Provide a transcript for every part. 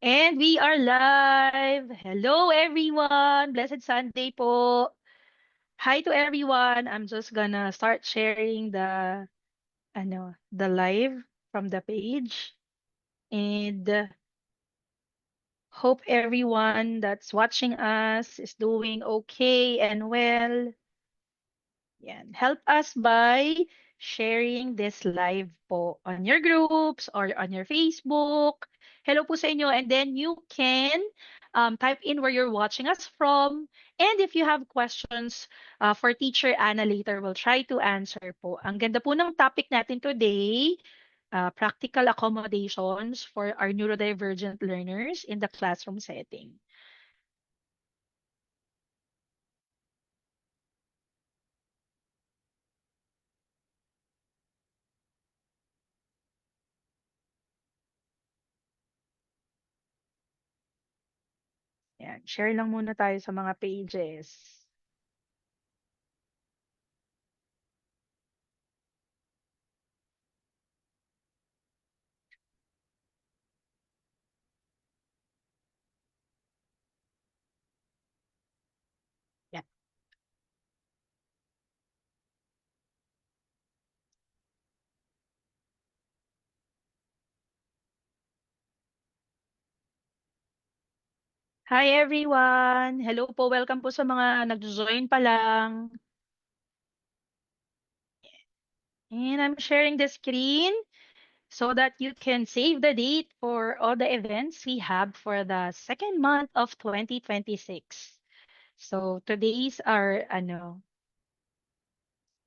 And we are live. Hello everyone. Blessed Sunday po. Hi to everyone. I'm just gonna start sharing the live from the page and hope everyone that's watching us is doing okay and well. Yan. Help us by sharing this live po on your groups or on your Facebook. Hello po sa inyo. And then you can type in where you're watching us from. And if you have questions for Teacher Anna later, we'll try to answer po. Ang ganda po ng topic natin today, practical accommodations for our neurodivergent learners in the classroom setting. Yan. Share lang muna tayo sa mga pages. Hi everyone! Hello po, welcome po sa mga nag-join pa lang. And I'm sharing the screen so that you can save the date for all the events we have for the second month of 2026. So today's our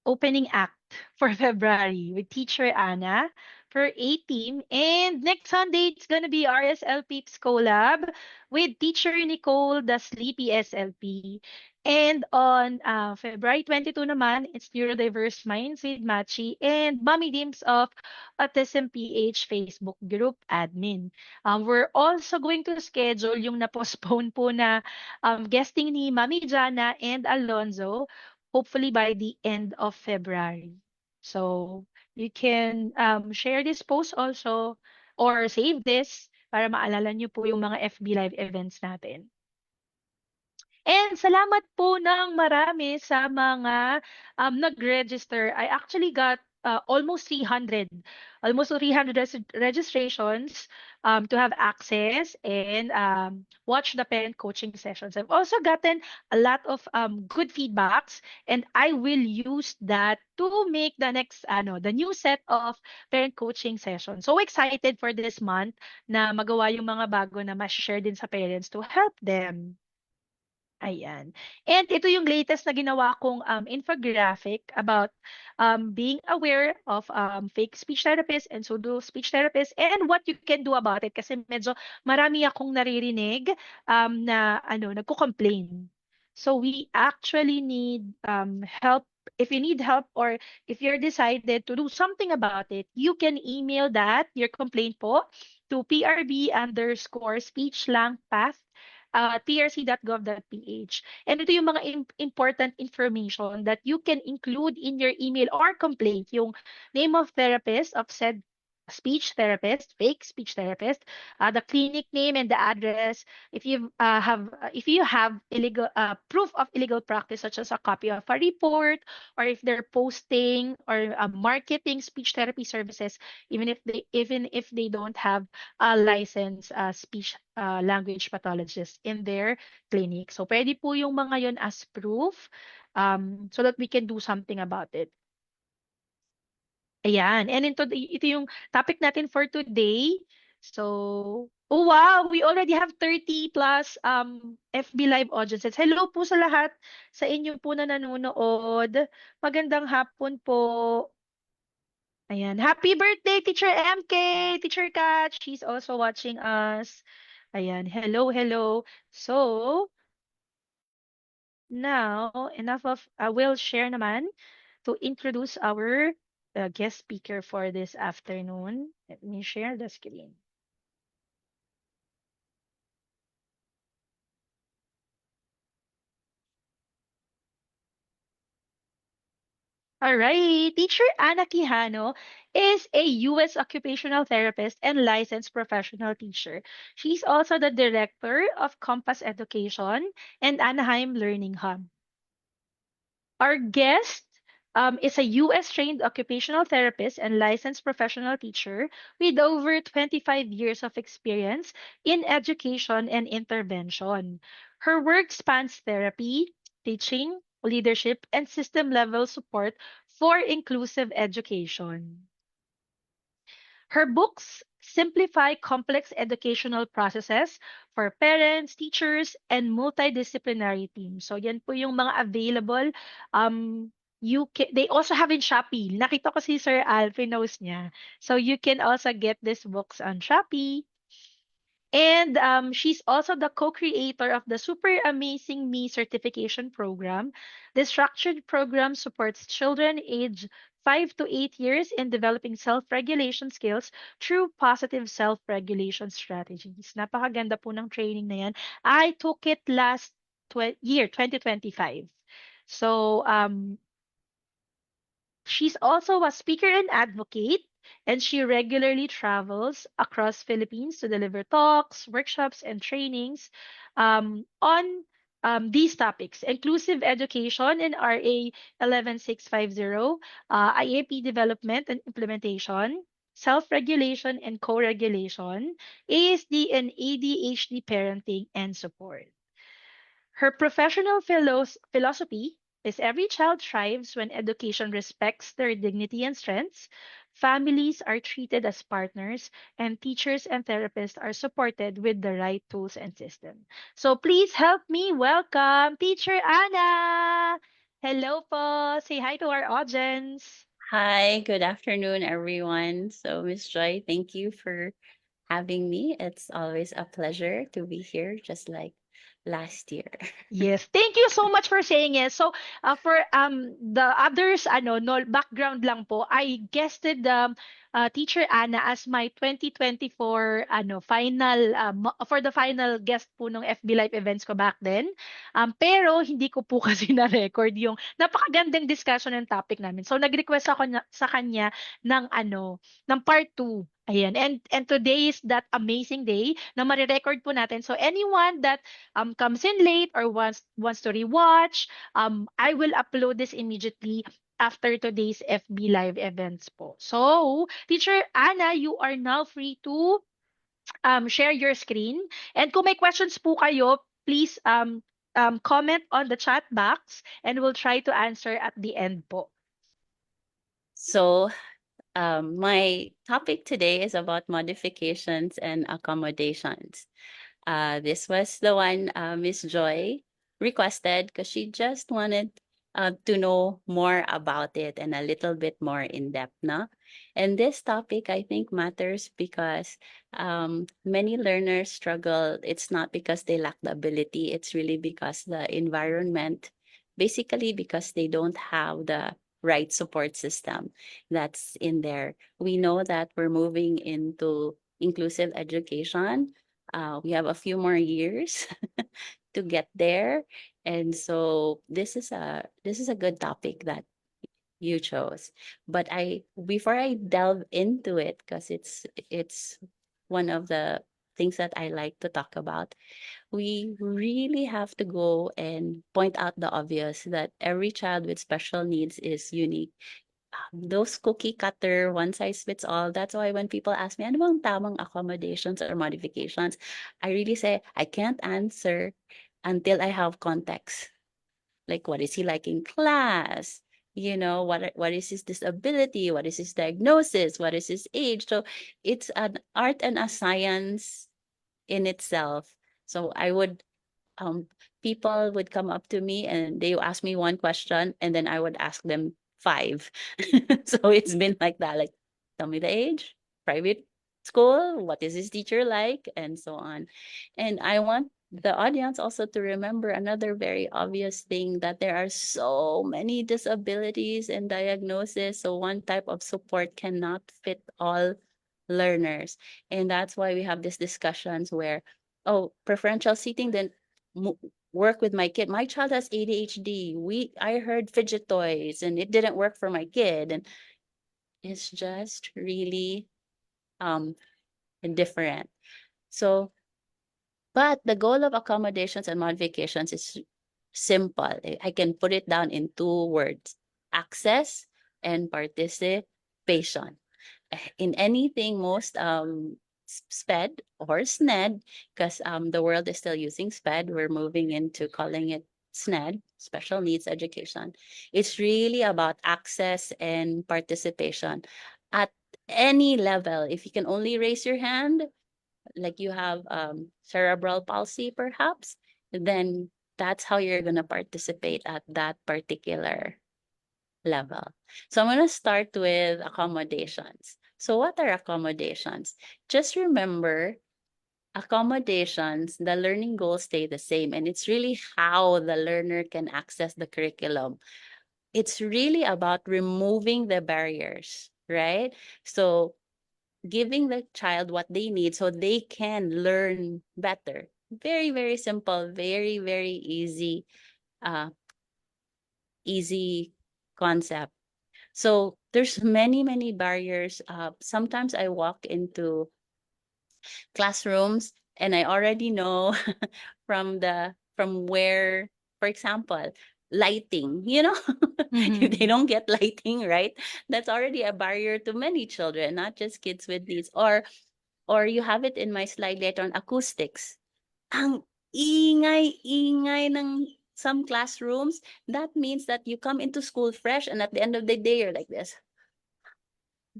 opening act for February with Teacher Anna for A Team. And next Sunday, it's going to be RSL Peeps collab with Teacher Nicole, the Sleepy SLP. And on February 22 naman, it's Neurodiverse Minds with Machi and Mommy Dims of Autism PH Facebook group admin. We're also going to schedule yung na-postpone po na guesting ni Mami Jana and Alonzo hopefully by the end of February. So you can share this post also or save this para maalala nyo po yung mga FB Live events natin. And salamat po ng marami sa mga nag-register. I actually got almost 300 registrations to have access and watch the parent coaching sessions. I've also gotten a lot of good feedbacks, and I will use that to make the new set of parent coaching sessions. So excited for this month na magawa yung mga bago na ma-share din sa parents to help them. Ayan. And ito yung latest na ginawa kong infographic about being aware of fake speech therapists and pseudo speech therapists and what you can do about it. Kasi medyo marami akong naririnig na nagko-complain. So we actually need help. If you need help or if you're decided to do something about it, you can email your complaint po, to prb_speechlangpath trc.gov.ph. And ito yung mga important information that you can include in your email or complaint. Yung name of therapist of said speech therapist, fake speech therapist, the clinic name and the address. If you have illegal proof of illegal practice, such as a copy of a report, or if they're posting or marketing speech therapy services, even if they don't have a licensed speech language pathologist in their clinic. So, pwede po yung mga yon as proof so that we can do something about it. Ayan. And ito yung topic natin for today. So, oh wow, we already have 30 plus FB Live audiences. Hello po sa lahat sa inyo po na nanonood. Magandang hapon po. Ayan. Happy birthday, Teacher MK, Teacher Kat. She's also watching us. Ayan. Hello, hello. So, now, enough of, I will share naman to introduce our guest speaker for this afternoon. Let me share the screen. All right. Teacher Anna Quijano is a U.S. occupational therapist and licensed professional teacher. She's also the director of Compass Education and Anaheim Learning Hub. Our guest is a U.S. trained occupational therapist and licensed professional teacher with over 25 years of experience in education and intervention. Her work spans therapy, teaching, leadership, and system level support for inclusive education. Her books simplify complex educational processes for parents, teachers, and multidisciplinary teams. So yan po yung mga available. They also have in Shopee. Nakita ko si Sir Alfie knows niya. So you can also get these books on Shopee. And she's also the co-creator of the Super Amazing Me certification program. The structured program supports children aged 5 to 8 years in developing self-regulation skills through positive self-regulation strategies. Napakaganda po ng training na yan. I took it last year, 2025. So, she's also a speaker and advocate, and she regularly travels across Philippines to deliver talks, workshops, and trainings on these topics: inclusive education and RA 11650, IAP development and implementation, self-regulation and co-regulation, ASD and ADHD parenting and support. Her professional philosophy is every child thrives when education respects their dignity and strengths, families are treated as partners, and teachers and therapists are supported with the right tools and system. So please help me welcome Teacher Anna! Hello po! Say hi to our audience! Hi, good afternoon, everyone. So, Miss Joy, thank you for having me. It's always a pleasure to be here, just like last year. Yes, thank you so much for saying it. So, for the others, no background lang po. I guested Teacher Anna as my 2024 final for the final guest po ng FB Live events ko back then. Pero hindi ko po kasi na-record yung napakagandang discussion ng topic namin. So, nag-request ako sa kanya ng ng part 2. Ayan. And today is that amazing day na marirecord po natin. So anyone that comes in late or wants to rewatch, I will upload this immediately after today's FB Live events po. So, Teacher Anna, you are now free to share your screen. And kung may questions po kayo, please comment on the chat box and we'll try to answer at the end po. So, my topic today is about modifications and accommodations. This was the one Miss Joy requested because she just wanted to know more about it and a little bit more in depth, no? And this topic I think matters because many learners struggle. It's not because they lack the ability; it's really because the environment, basically because they don't have the right support system that's in there. We know that we're moving into inclusive education. We have a few more years to get there, and so this is a good topic that you chose. But I before I delve into it, because it's one of the things that I like to talk about, we really have to go and point out the obvious that every child with special needs is unique. Those cookie cutter, one size fits all. That's why when people ask me, ano bang tamang accommodations or modifications, I really say, I can't answer until I have context. Like, what is he like in class? What is his disability? What is his diagnosis? What is his age? So it's an art and a science in itself. So I would um people would come up to me and they would ask me one question and then I would ask them five. So it's been like that, like tell me the age, private school, what is his teacher like, and so on. And I want the audience also to remember another very obvious thing, that there are so many disabilities and diagnoses, so one type of support cannot fit all learners. And that's why we have these discussions where, oh, preferential seating, then work with my kid. My child has ADHD. I heard fidget toys and it didn't work for my kid. And it's just really um different. So, but the goal of accommodations and modifications is simple. I can put it down in two words: access and participation. In anything, most SPED or SNED, because the world is still using SPED, we're moving into calling it SNED, special needs education. It's really about access and participation at any level. If you can only raise your hand, like you have cerebral palsy perhaps, then that's how you're going to participate at that particular level. So I'm going to start with accommodations. So what are accommodations? Just remember, accommodations, the learning goals stay the same, and it's really how the learner can access the curriculum. It's really about removing the barriers, right? So giving the child what they need so they can learn better. Very, very simple, very, very uh, easy concept. So there's many, many barriers. Sometimes I walk into classrooms and I already know from where, for example, lighting, if they Mm-hmm. don't get lighting, right? That's already a barrier to many children, not just kids with needs. Or you have it in my slide later on, acoustics. Ang ingay-ingay ng some classrooms, that means that you come into school fresh and at the end of the day, you're like this.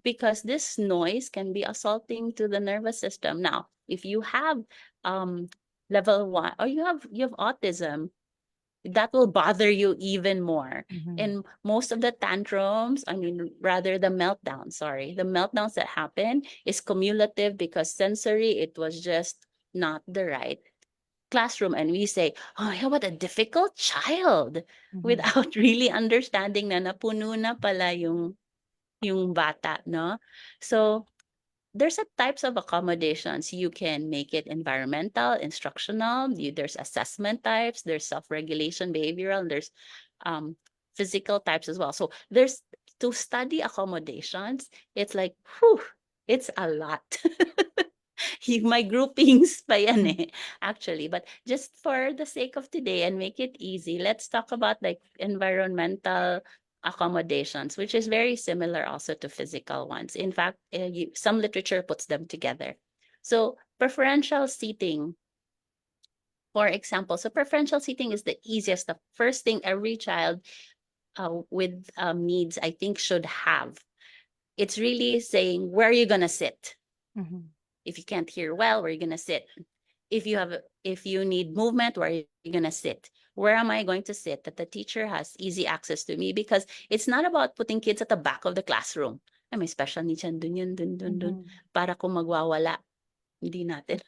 Because this noise can be assaulting to the nervous system. Now, if you have um, level 1 or you have autism, that will bother you even more. Mm-hmm. And most of the tantrums, I mean, rather the meltdowns, sorry, the meltdowns that happen is cumulative because sensory, it was just not the right classroom. And we say, oh, yeah, what a difficult child, Mm-hmm. without really understanding na napuno na pala yung bata, no? So there's a types of accommodations. You can make it environmental, instructional. There's assessment types. There's self-regulation, behavioral. And there's um, physical types as well. So there's to study accommodations. It's like, whew, it's a lot. My groupings pa yan Mm-hmm. actually. But just for the sake of today and make it easy, let's talk about like environmental accommodations, which is very similar also to physical ones. In fact, some literature puts them together. So preferential seating, for example. So preferential seating is the easiest, the first thing every child with needs, I think, should have. It's really saying, where are you going to sit? Mm-hmm. If you can't hear well, where are you going to sit? If you need movement, where are you going to sit? Where am I going to sit that the teacher has easy access to me? Because it's not about putting kids at the back of the classroom. Ay, may special needs yan, dun yun, dun, dun. Mm-hmm. Para kung magwawala, hindi natin,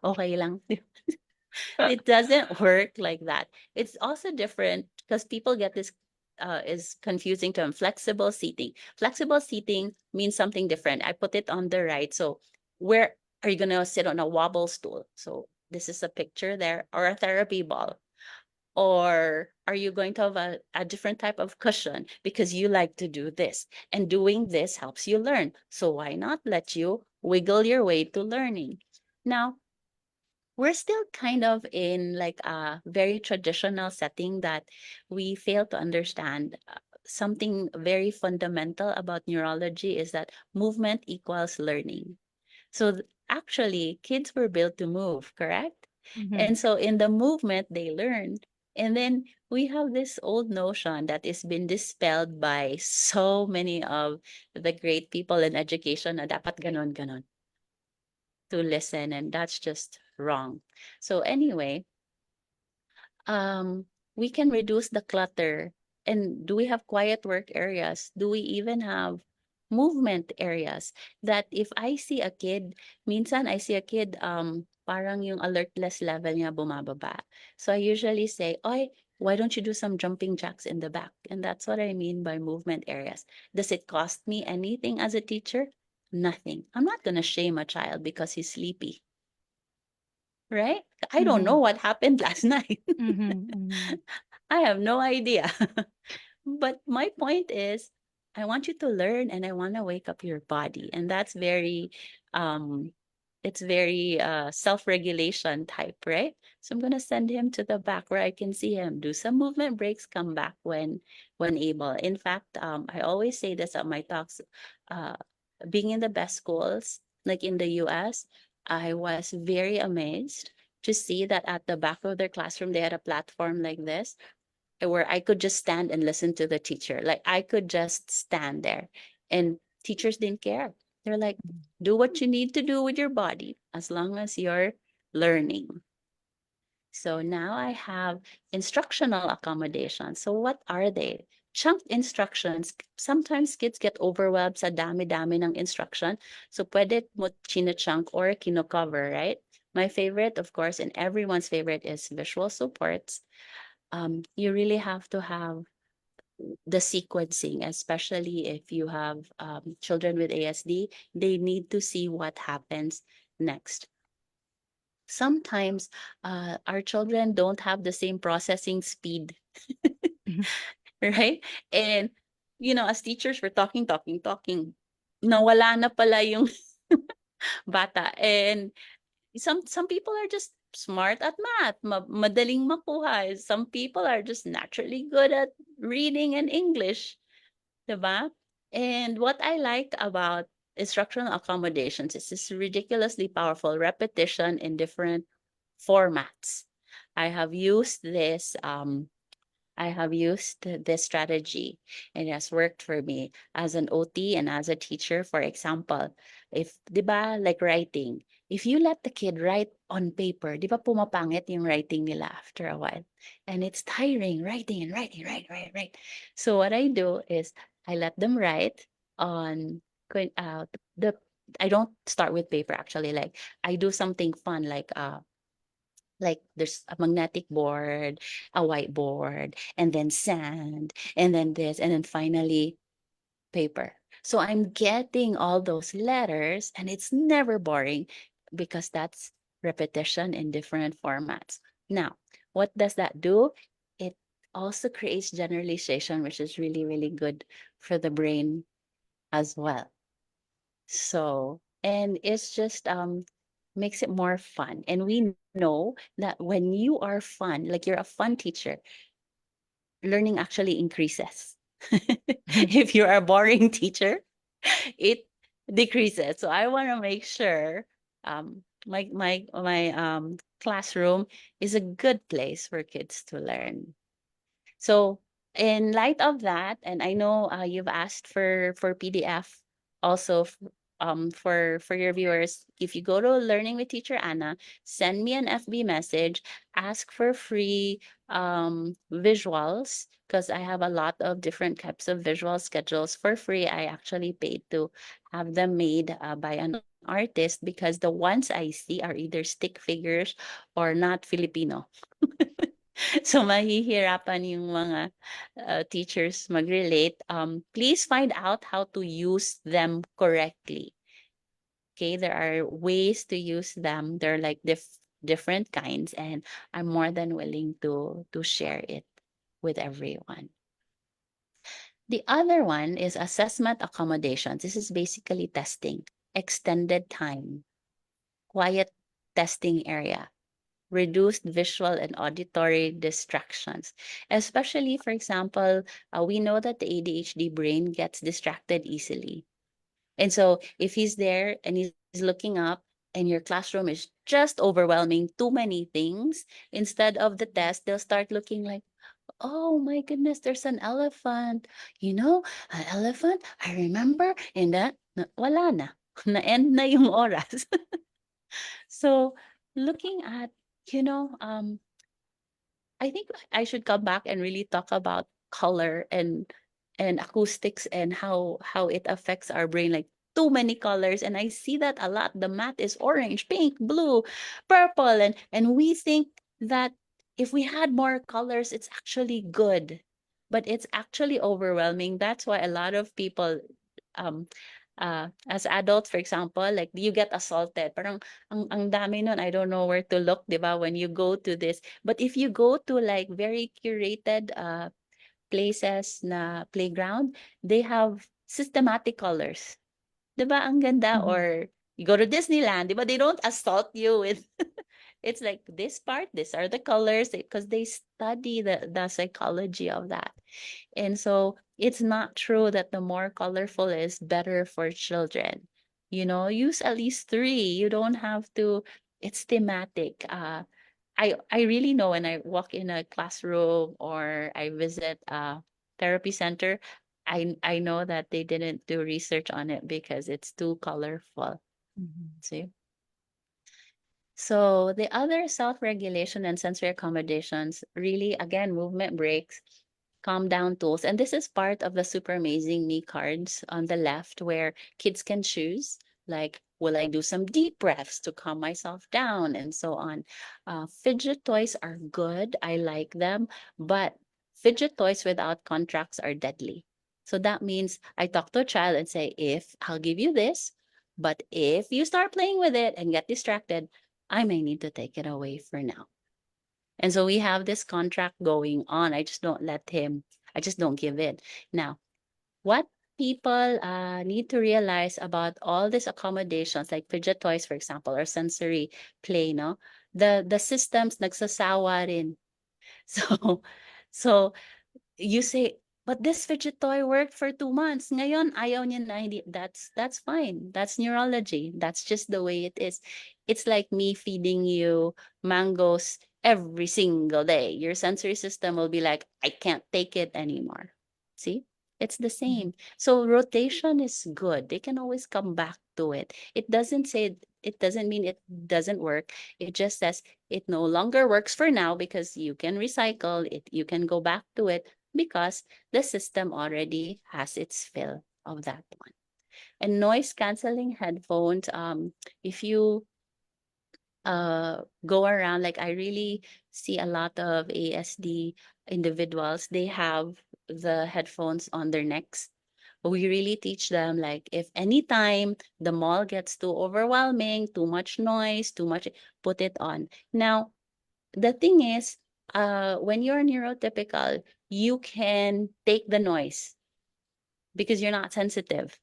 okay lang. It doesn't work like that. It's also different because people get this is confusing term, flexible seating. Flexible seating means something different. I put it on the right. So where are you gonna sit on a wobble stool? So this is a picture there, or a therapy ball. Or are you going to have a different type of cushion because you like to do this? And doing this helps you learn. So why not let you wiggle your way to learning? Now, we're still kind of in like a very traditional setting that we fail to understand. Something very fundamental about neurology is that movement equals learning. So actually, kids were built to move, correct? Mm-hmm. And so in the movement, they learn. And then we have this old notion that has been dispelled by so many of the great people in education na dapat ganon, ganon to listen. And that's just wrong. So anyway, um, we can reduce the clutter. And do we have quiet work areas? Do we even have movement areas that if I see a kid, minsan I see a kid, parang yung alertness level niya bumababa. So I usually say, oy, why don't you do some jumping jacks in the back? And that's what I mean by movement areas. Does it cost me anything as a teacher? Nothing. I'm not going to shame a child because he's sleepy. right? I don't know Mhm. what happened last night. Mhm. Mhm. I have no idea. But my point is, I want you to learn and I want to wake up your body. And that's very, um, it's very self-regulation type, right? So I'm gonna send him to the back where I can see him do some movement breaks, come back when able. In fact, I always say this at my talks, uh, being in the best schools, like in the US, I was very amazed to see that at the back of their classroom, they had a platform like this where I could just stand and listen to the teacher. Like I could just stand there and teachers didn't care. They're like, do what you need to do with your body as long as you're learning. So now I have instructional accommodations. So what are they? Chunked instructions. Sometimes kids get overwhelmed sa dami-dami ng instruction. So pwede mo china-chunk or kino-cover, right? My favorite, of course, and everyone's favorite is visual supports. You really have to have the sequencing, especially if you have children with ASD, they need to see what happens next. Sometimes our children don't have the same processing speed, Mhm. right? And, as teachers, we're talking, talking, talking. Nawala na pala yung bata. And some people are just smart at math, madaling makuha. Some people are just naturally good at reading and English, diba? And what I like about instructional accommodations is this ridiculously powerful repetition in different formats. I have used this strategy and it has worked for me as an OT and as a teacher. For example, if, di ba, like writing, if you let the kid write on paper, di ba pumapangit yung writing nila after a while? And it's tiring, writing and writing, right. So what I do is I let them write on, the, I don't start with paper actually. Like I do something fun like there's a magnetic board, a whiteboard, and then sand, and then this, and then finally paper. So I'm getting all those letters, and it's never boring because that's repetition in different formats. Now, what does that do? It also creates generalization, which is really, really good for the brain as well. So, and it's just makes it more fun. And we know that when you are fun, like you're a fun teacher, learning actually increases. If you're a boring teacher, it decreases. So I want to make sure my classroom is a good place for kids to learn. So in light of that, and I know you've asked for PDF also for your viewers, if you go to Learning with Teacher Anna, send me an FB message, ask for free visuals because I have a lot of different types of visual schedules for free. I actually paid to have them made by an artist because the ones I see are either stick figures or not Filipino. So mahihirapan yung mga teachers mag-relate. Please find out how to use them correctly. Okay, there are ways to use them. They're like different kinds, and I'm more than willing to share it with everyone. The other one is assessment accommodations. This is basically testing, extended time, quiet testing area, reduced visual and auditory distractions. Especially, for example, we know that the ADHD brain gets distracted easily. And so if he's there and he's looking up and your classroom is just overwhelming, too many things, instead of the test, they'll start looking like, oh my goodness, there's an elephant. An elephant, I remember, and that, wala na. Na-end na yung oras. So looking at, you know, um, I think I should come back and really talk about color and acoustics and how it affects our brain. Like too many colors, and I see that a lot. The math is orange, pink, blue, purple, and we think that if we had more colors, it's actually good, but it's actually overwhelming. That's why a lot of people um as adults, for example, like you get assaulted. Parang ang dami nun, I don't know where to look, di ba, when you go to this. But if you go to like very curated places na playground, they have systematic colors. Di ba ang ganda? Mhm. Or you go to Disneyland, di ba? They don't assault you with it's like this part, these are the colors because they study the psychology of that. And so it's not true that the more colorful is better for children. You know, use at least three. You don't have to, it's thematic. I really know when I walk in a classroom or I visit a therapy center, I know that they didn't do research on it because it's too colorful. See? So the other self-regulation and sensory accommodations really, again, movement breaks, calm down tools. And this is part of the Super Amazing Me cards on the left where kids can choose, like, will I do some deep breaths to calm myself down and so on. Fidget toys are good. I like them, but fidget toys without contracts are deadly. So that means I talk to a child and say, if I'll give you this, but if you start playing with it and get distracted, I may need to take it away for now. And so we have this contract going on. I just don't give it. Now, what people need to realize about all these accommodations, like fidget toys, for example, or sensory play, no? The systems nagsasawa rin. So, so you say, but this fidget toy worked for 2 months. Ngayon, ayaw niya na, hindi, that's fine. That's neurology. That's just the way it is. It's like me feeding you mangoes every single day. Your sensory system will be like, I can't take it anymore. See? It's the Mhm. same. So rotation is good. They can always come back to it. It doesn't mean it doesn't work. It just says it no longer works for now because you can recycle it. You can go back to it because the system already has its fill of that one. And noise canceling headphones, if you go around, like I really see a lot of ASD individuals, they have the headphones on their necks. We really teach them, like, if anytime the mall gets too overwhelming, too much noise, too much, put it on. Now, the thing is, when you're neurotypical, you can take the noise because you're not sensitive.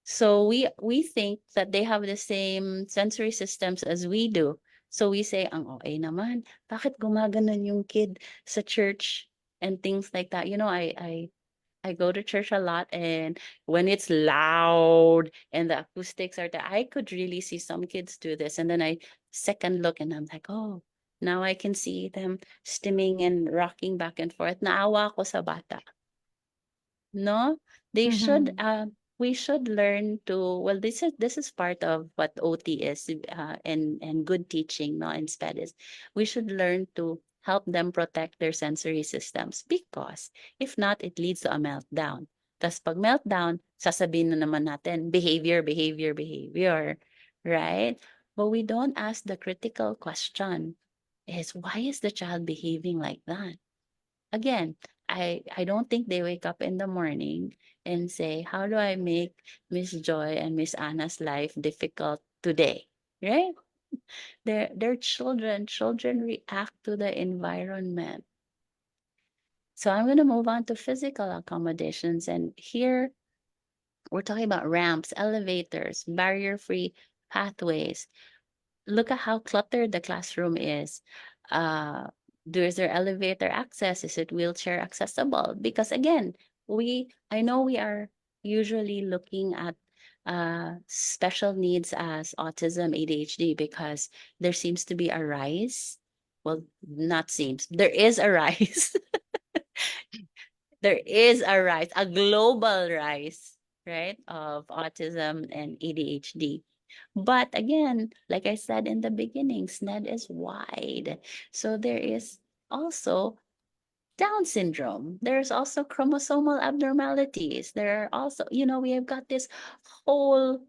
So we think that they have the same sensory systems as we do. So we say, ang OA naman, bakit gumaganon yung kid sa church and things like that. You know, I go to church a lot, and when it's loud and the acoustics are there, I could really see some kids do this. And then I second look and I'm like, oh, now I can see them stimming and rocking back and forth. Naawa ko sa bata. No, they should Mhm. we should learn to, well, this is part of what OT is, and good teaching, no, and SPED is, we should learn to help them protect their sensory systems because if not, it leads to a meltdown. Tapos pag meltdown, sasabihin na naman natin behavior, behavior, behavior, right? But we don't ask the critical question, is why is the child behaving like that? Again, I don't think they wake up in the morning and say, how do I make Miss Joy and Miss Anna's life difficult today? Right? They're children. Children react to the environment. So I'm gonna move on to physical accommodations. And here we're talking about ramps, elevators, barrier-free pathways. Look at how cluttered the classroom is. Uh, is there elevator access? Is it wheelchair accessible? Because again, I know we are usually looking at special needs as autism, ADHD, because there seems to be a rise. Well, not seems, there is a rise. There is a rise, a global rise, right, of autism and ADHD. But again, like I said in the beginning, SNED is wide. So there is also Down syndrome. There's also chromosomal abnormalities. There are also, we have got this whole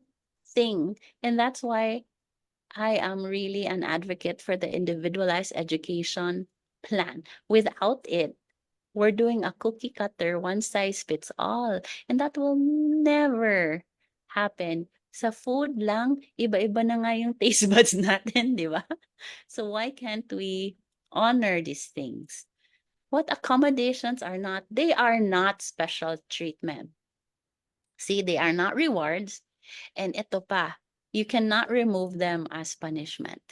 thing. And that's why I am really an advocate for the individualized education plan. Without it, we're doing a cookie cutter, one size fits all. And that will never happen. Sa food lang, iba-iba na nga yung taste buds natin, di ba? So why can't we honor these things? What accommodations are not? They are not special treatment. See, they are not rewards. And ito pa, you cannot remove them as punishment.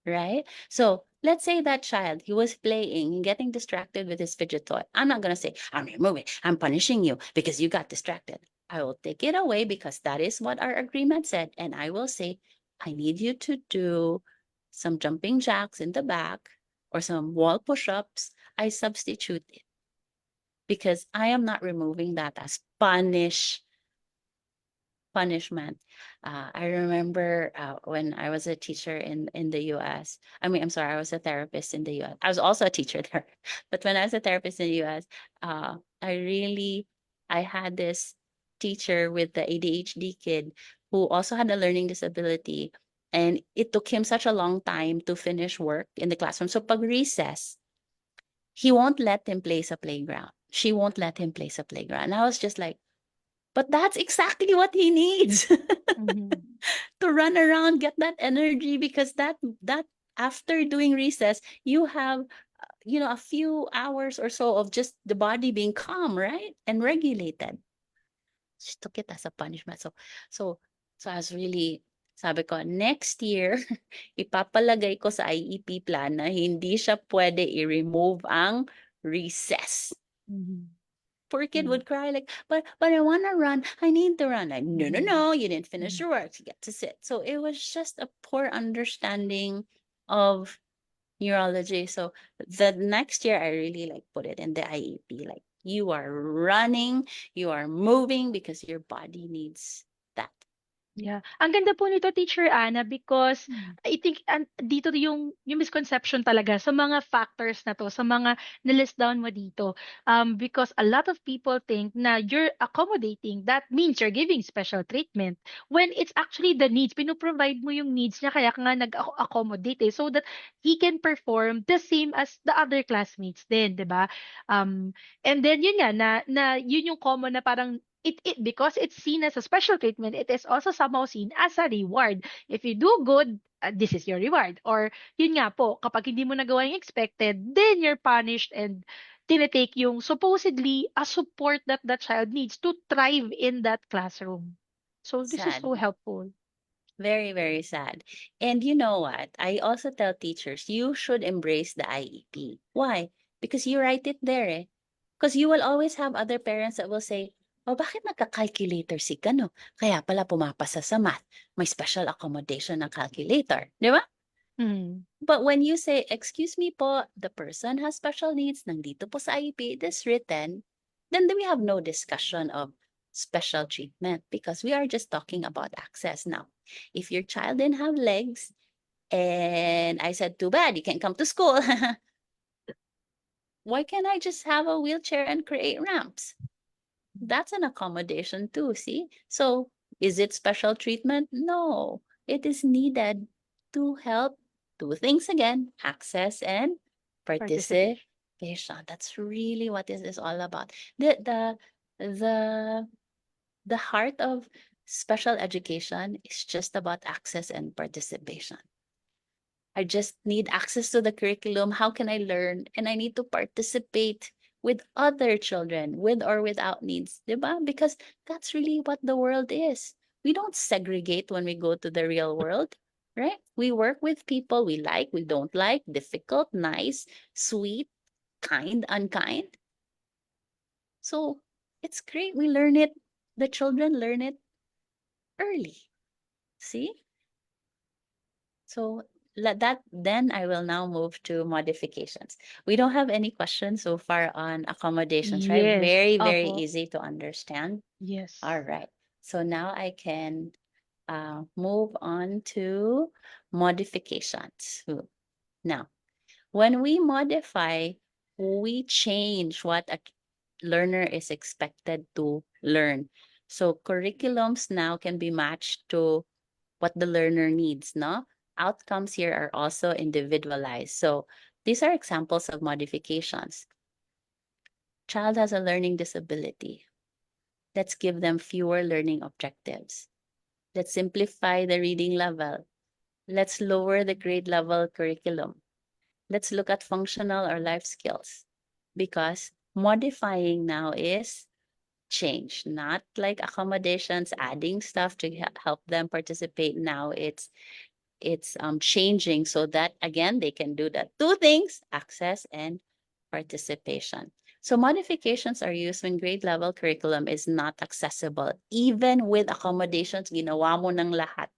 Right? So let's say that child, he was playing, getting distracted with his fidget toy. I'm not going to say, I'm removing, I'm punishing you because you got distracted. I will take it away because that is what our agreement said. And I will say, I need you to do some jumping jacks in the back or some wall push-ups. I substitute it because I am not removing that as punishment. I remember when I was a teacher in the US. I mean, I'm sorry, I was a therapist in the US. I was also a teacher there, but when I was a therapist in the US, I had this teacher with the ADHD kid who also had a learning disability, and it took him such a long time to finish work in the classroom. So pag recess, he won't let him play sa playground. She won't let him play sa playground. And I was just like, but that's exactly what he needs. Mm-hmm. To run around, get that energy, because that after doing recess, you have a few hours or so of just the body being calm, right? And regulated. She took it as a punishment. So I was really, sabi ko, next year, ipapalagay ko sa IEP plan na hindi siya pwede i-remove ang recess. Mm-hmm. Poor kid Yeah. would cry like, but I want to run. I need to run. Like, no, no, Mm-hmm. no, you didn't finish Mm-hmm. your work. You get to sit. So it was just a poor understanding of neurology. So the next year, I really like put it in the IEP. Like, you are running, you are moving because your body needs that. Yeah. Ang ganda po nito, Teacher Anna, because Mm. I think dito yung misconception talaga sa mga factors na to, sa mga nilist down mo dito. Because a lot of people think na you're accommodating, that means you're giving special treatment. When it's actually the needs, pinoprovide mo yung needs niya, kaya ka nga nag-accommodate so that he can perform the same as the other classmates din, di ba? And then yun nga, na yun yung common na parang because it's seen as a special treatment, it is also somehow seen as a reward. If you do good, this is your reward. Or yun nga po, kapag hindi mo nagawa yung expected, then you're punished and tinetake yung supposedly a support that the child needs to thrive in that classroom. So this is so Sad. helpful. Very, very sad. And you know what? I also tell teachers, you should embrace the IEP. Why? Because you write it there eh. Because you will always have other parents that will say, oh, bakit nagka-calculator si Gano? Kaya pala pumapasa sa math. May special accommodation ng calculator. Di ba? Mm, But when you say, excuse me po, the person has special needs, nandito po sa IEP, it is written, then we have no discussion of special treatment because we are just talking about access now. If your child didn't have legs and I said, too bad, you can't come to school. Why can't I just have a wheelchair and create ramps? That's an accommodation too, see? So is it special treatment? No, it is needed to help two things again, access and participation. participation. That's really what this is all about. The the heart of special education is just about access and participation. I just need access to the curriculum. How can I learn? And I need to participate with other children with or without needs, diba? Because that's really what the world is. We don't segregate when we go to the real world, right? We work with people we like, we don't like, difficult, nice, sweet, kind, unkind. So it's great. We learn it. The children learn it early. See? So then I will now move to modifications. We don't have any questions so far on accommodations, right? Yes. Very, very Opo. easy to understand. All Yes. right. So now I can move on to modifications. Now, when we modify, we change what a learner is expected to learn. So curriculums now can be matched to what the learner needs, no? Outcomes here are also individualized. So These are examples of modifications. Child has a learning disability. Let's give them fewer learning objectives. Let's simplify the reading level. Let's lower the grade level curriculum. Let's look at functional or life skills, because modifying now is change, not like accommodations, adding stuff to help them participate. Now it's changing so that again they can do the two things: access and participation. So modifications are used when grade level curriculum is not accessible. Even with accommodations, ginawa mo ng lahat,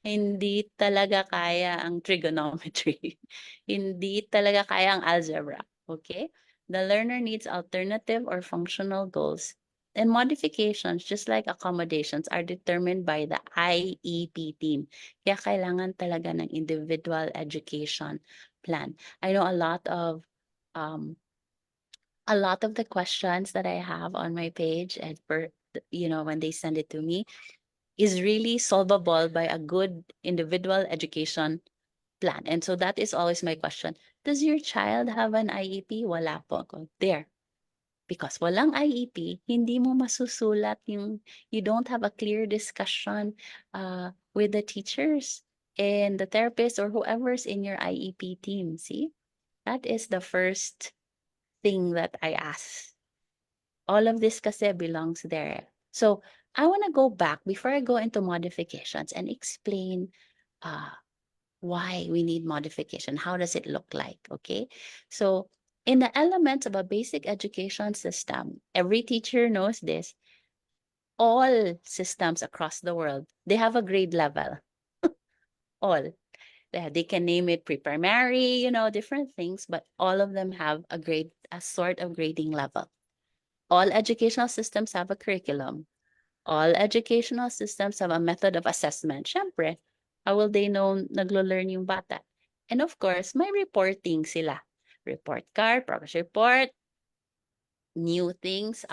hindi talaga kaya ang trigonometry. Hindi talaga kaya ang algebra. Okay? The learner needs alternative or functional goals. And modifications, just like accommodations, are determined by the IEP team. Kaya kailangan talaga ng individual education plan. I know um, a lot of the questions that I have on my page, and when they send it to me, is really solvable by a good individual education plan. And so that is always my question. Does your child have an IEP? Wala po ako. There. Because walang IEP, hindi mo masusulat you don't have a clear discussion with the teachers and the therapist or whoever's in your IEP team. See? That is the first thing that I ask. All of this kasi belongs there. So I want to go back before I go into modifications and explain why we need modification. How does it look like? Okay. So in the elements of a basic education system, every teacher knows this. All systems across the world, they have a grade level. All. They can name it pre-primary, different things, but all of them have a sort of grading level. All educational systems have a curriculum. All educational systems have a method of assessment. Syempre, how will they know naglo-learn yung bata? And of course, may reporting sila. Report card, progress report, new things.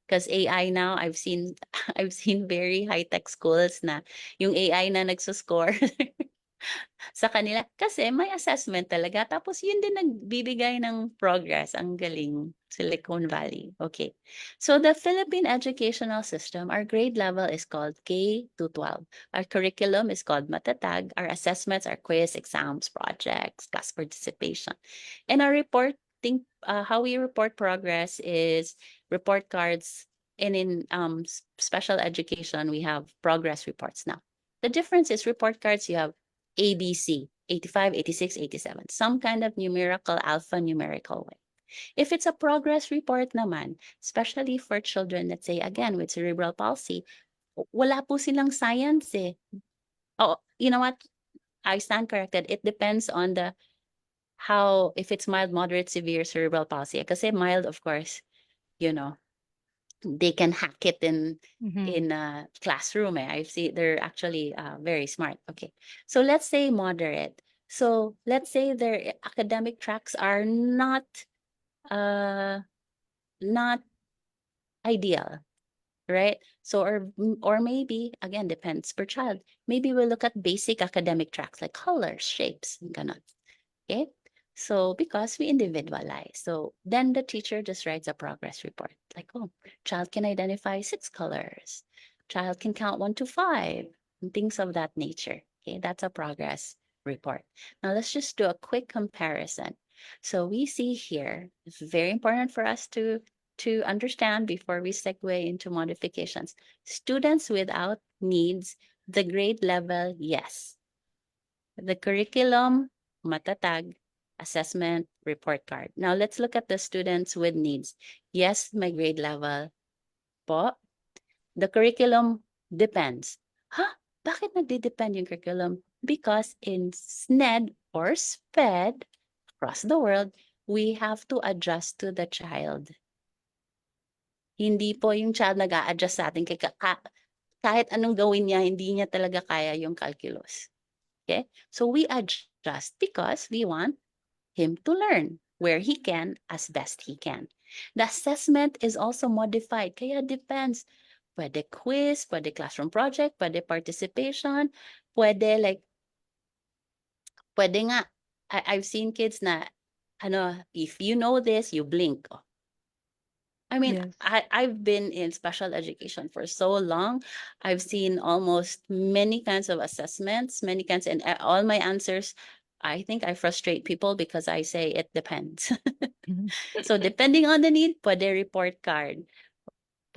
Because AI now, I've seen I've seen very high-tech schools na yung AI na nagsuscore sa kanila kasi may assessment talaga. Tapos yun din nagbibigay ng progress. Ang galing. Silicon Valley. Okay. So the Philippine educational system, our grade level is called K to 12. Our curriculum is called Matatag. Our assessments are quiz, exams, projects, class participation. And our reporting, how we report progress is report cards. And in special education, we have progress reports now. The difference is report cards, you have ABC, 85, 86, 87, some kind of numerical, alphanumerical way. If it's a progress report naman, especially for children, let's say again with cerebral palsy, wala po silang science eh. Oh, you know what? I stand corrected. It depends on if it's mild, moderate, severe cerebral palsy. Kasi mild, of course, they can hack it in Mm-hmm. a classroom. I see they're actually very smart. Okay, so let's say moderate. So let's say their academic tracks are not not ideal, right? So or maybe again depends per child. Maybe we'll look at basic academic tracks like colors, shapes, ganon. Okay. So because we individualize, so then the teacher just writes a progress report like, oh, child can identify 6 colors, child can count 1 to 5, and things of that nature. Okay, that's a progress report. Now let's just do a quick comparison. So we see here, it's very important for us to understand before we segue into modifications. Students without needs, the grade level, yes. The curriculum, matatag, assessment, report card. Now, let's look at the students with needs. Yes, my grade level po. The curriculum depends. Huh? Bakit nagde-depend yung curriculum? Because in SNED or SPED, across the world, we have to adjust to the child. Hindi po yung child nag-a-adjust sa atin. Kahit anong gawin niya, hindi niya talaga kaya yung calculus. Okay? So we adjust because we want him to learn where he can as best he can. The assessment is also modified. Kaya depends. Pwede quiz, pwede classroom project, pwede participation, pwede nga, I've seen kids na if you know this, you blink. I mean, Yes. I've been in special education for so long. I've seen almost many kinds of assessments, many kinds, and all my answers, I think I frustrate people because I say it depends. Mhm. So depending on the need, pwede report card,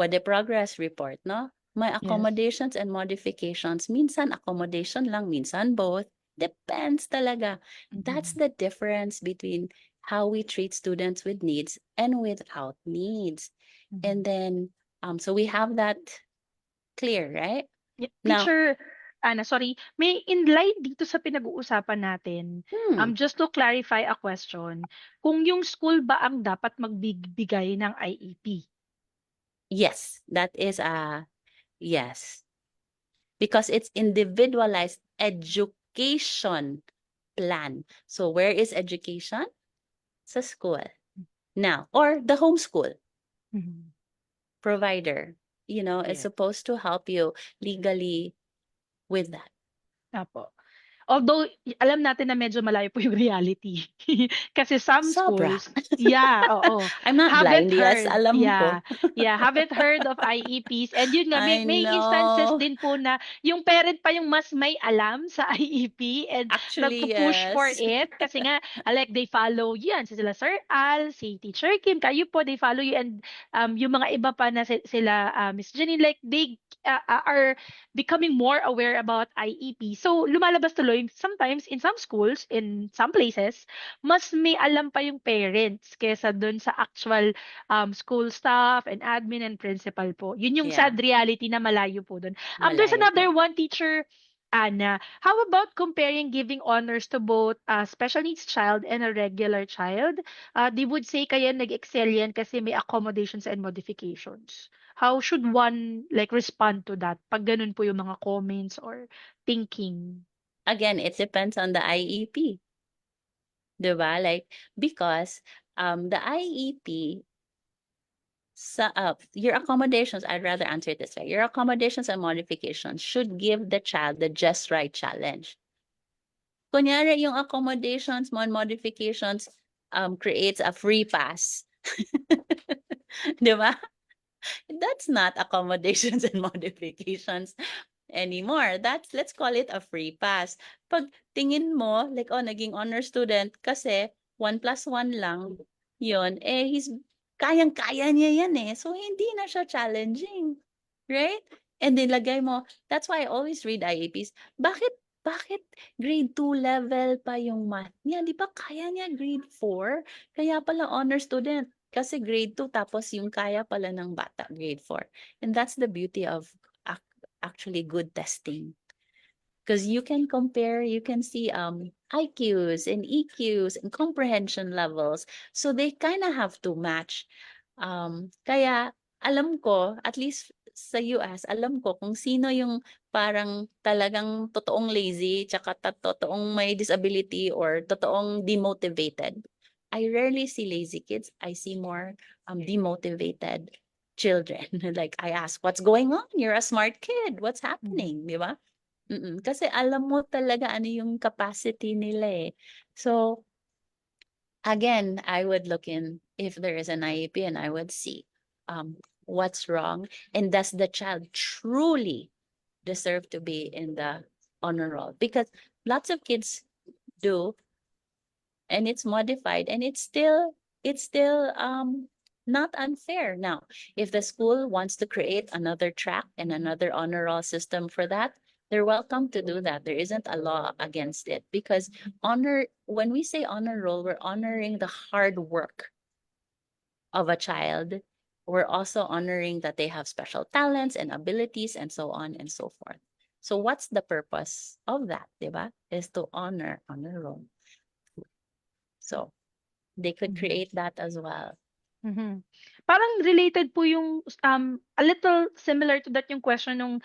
pwede progress report, no? May Yes. accommodations and modifications. Minsan accommodation lang, minsan both. Depends talaga. That's Mhm. the difference between how we treat students with needs and without needs. And Mhm. then, so we have that clear, right? Now, Teacher Ana, sorry, may inline dito sa pinag-uusapan natin. hmm, Just to clarify a question, kung yung school ba ang dapat magbibigay ng IEP? yes, that is a yes. Because it's individualized education plan. So where is education? Sa school. Now, or the homeschool Mhm. provider, is Yes. supposed to help you legally with that. Opo. Although, alam natin na medyo malayo po yung reality. Kasi some Sobra. schools, yeah, oo, I'm not haven't blind, yes, heard. alam ko. Yeah, yeah, haven't heard of IEPs. And yun nga, I may instances know. din po na yung parent pa yung mas may alam sa IEP and Actually, nagpo-push for yes. it. Kasi nga, like, they follow yan. Sila Sir Al, si Teacher Kim, kayo po, they follow you. And yung mga iba pa na sila, Miss Jenny, like, they are becoming more aware about IEP. So, lumalabas tuloy, sometimes in some schools, in some places, mas may alam pa yung parents kesa dun sa actual school staff and admin and principal po. Yun yung Yeah, sad reality na malayo po dun. There's malayo po. another one, teacher Anna. How about comparing giving honors to both a special needs child and a regular child? They would say kaya nag-excel yan kasi may accommodations and modifications. How should one like respond to that pag ganun po yung mga comments or thinking? Again, it depends on the IEP, 'di ba? Like, because the IEP your accommodations, I'd rather answer it this way. Your accommodations and modifications should give the child the just right challenge. Kunyari, yung accommodations mo and modifications creates a free pass. Di ba? That's not accommodations and modifications anymore. Let's call it a free pass. Pag tingin mo, like, oh, naging honor student kasi 1+1 lang, yun, he's, kayang-kaya niya yan eh. So, hindi na siya challenging. Right? And then, lagay mo, that's why I always read IEPs. Bakit grade 2 level pa yung math niya? Di ba kaya niya grade 4? Kaya pala honor student. Kasi grade 2 tapos yung kaya pala ng bata grade 4. And that's the beauty of actually good testing. Because you can compare, you can see IQs and EQs and comprehension levels. So they kind of have to match. Kaya alam ko, at least sa US, alam ko kung sino yung parang talagang totoong lazy, tsaka totoong may disability or totoong demotivated. I rarely see lazy kids. I see more demotivated children. Like I ask, what's going on? You're a smart kid. What's Mhm. happening? Di ba? Kasi alam mo talaga ano yung capacity nila eh. So, again, I would look in if there is an IEP and I would see what's wrong and does the child truly deserve to be in the honor roll? Because lots of kids do, and it's modified, and it's still not unfair. Now, if the school wants to create another track and another honor roll system for that, they're welcome to do that. There isn't a law against it, because when we say honor roll, we're honoring the hard work of a child. We're also honoring that they have special talents and abilities and so on and so forth. So what's the purpose of that, diba? Is to honor roll. So they could Mhm. create that as well. Mhm. Parang related po yung a little similar to that yung question nung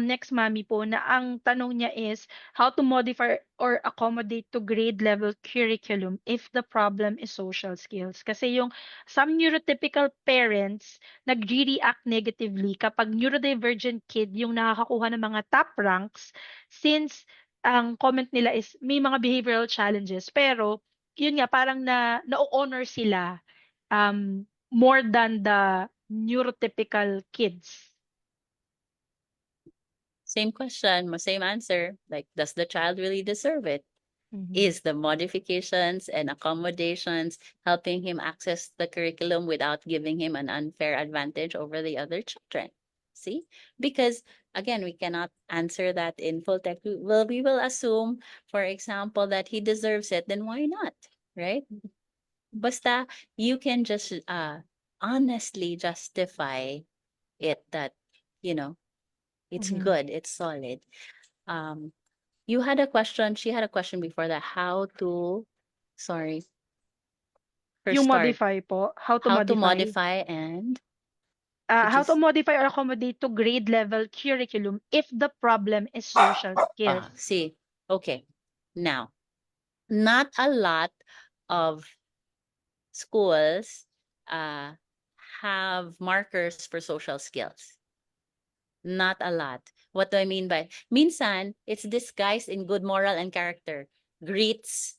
next mommy po na ang tanong niya is how to modify or accommodate to grade level curriculum if the problem is social skills. Kasi yung some neurotypical parents nagre-react negatively kapag neurodivergent kid yung nakakakuha ng mga top ranks since ang comment nila is may mga behavioral challenges pero yun nga, parang na-honor sila more than the neurotypical kids. Same question, same answer. Like, does the child really deserve it? Mhm. Is the modifications and accommodations helping him access the curriculum without giving him an unfair advantage over the other children? See? Because again, we cannot answer that in full text. We will assume, for example, that he deserves it, then why not? Right? Basta you can just honestly justify it that, you know, it's Mhm. good, it's solid. Um, you had a question, she had a question before that, how to, sorry, first Yung start, modify po, how to how to modify. modify and could you, How to modify or accommodate to grade level curriculum if the problem is social skills. see, okay. Now, not a lot of schools uh, have markers for social skills. Not a lot. What do I mean by? Minsan, it's disguised in good moral and character. Greets,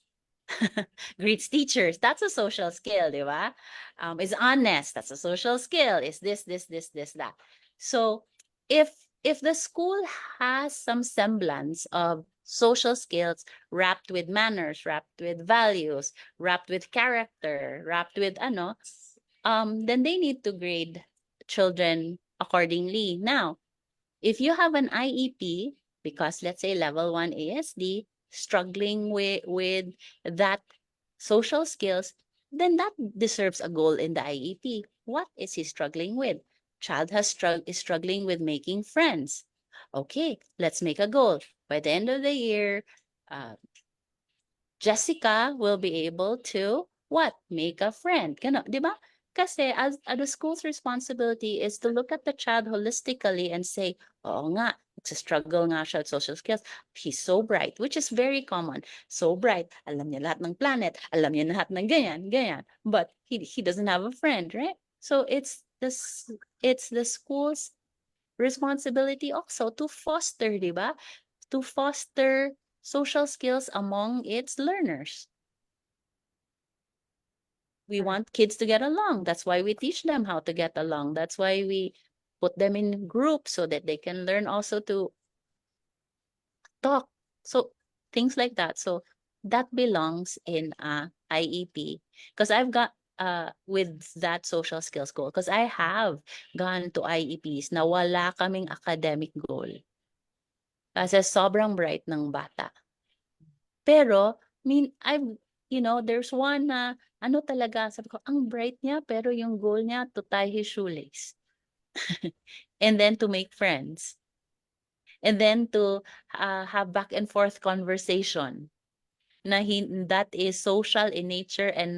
greets teachers. That's a social skill, di ba? Is honest. That's a social skill. Is this, that. So, if the school has some semblance of social skills wrapped with manners, wrapped with values, wrapped with character, wrapped with ano, then they need to grade children accordingly. Now, if you have an IEP, because let's say level 1 ASD, struggling with that social skills, then that deserves a goal in the IEP. What is he struggling with? Child is struggling with making friends. Okay, let's make a goal. By the end of the year, uh, Jessica will be able to what? Make a friend. Gano, di ba? Kasi as the school's responsibility is to look at the child holistically and say, oo nga, struggle nga siya with social skills. He's so bright, which is very common. So bright, alam niya lahat ng planet, alam niya lahat ng ganyan, ganyan. But he doesn't have a friend, right? So it's the school's responsibility also to foster, di ba? To foster social skills among its learners. We Correct. want kids to get along. That's why we teach them how to get along. That's why we put them in groups so that they can learn also to talk. So things like that. So that belongs in a IEP. Because I've got with that social skills goal. Because I have gone to IEPs na wala kaming academic goal. Kasi sobrang bright ng bata. Pero, there's one na, ano talaga, sabi ko, ang bright niya, pero yung goal niya to tie his shoelace. And then to make friends. And then to have back and forth conversation. That is social in nature and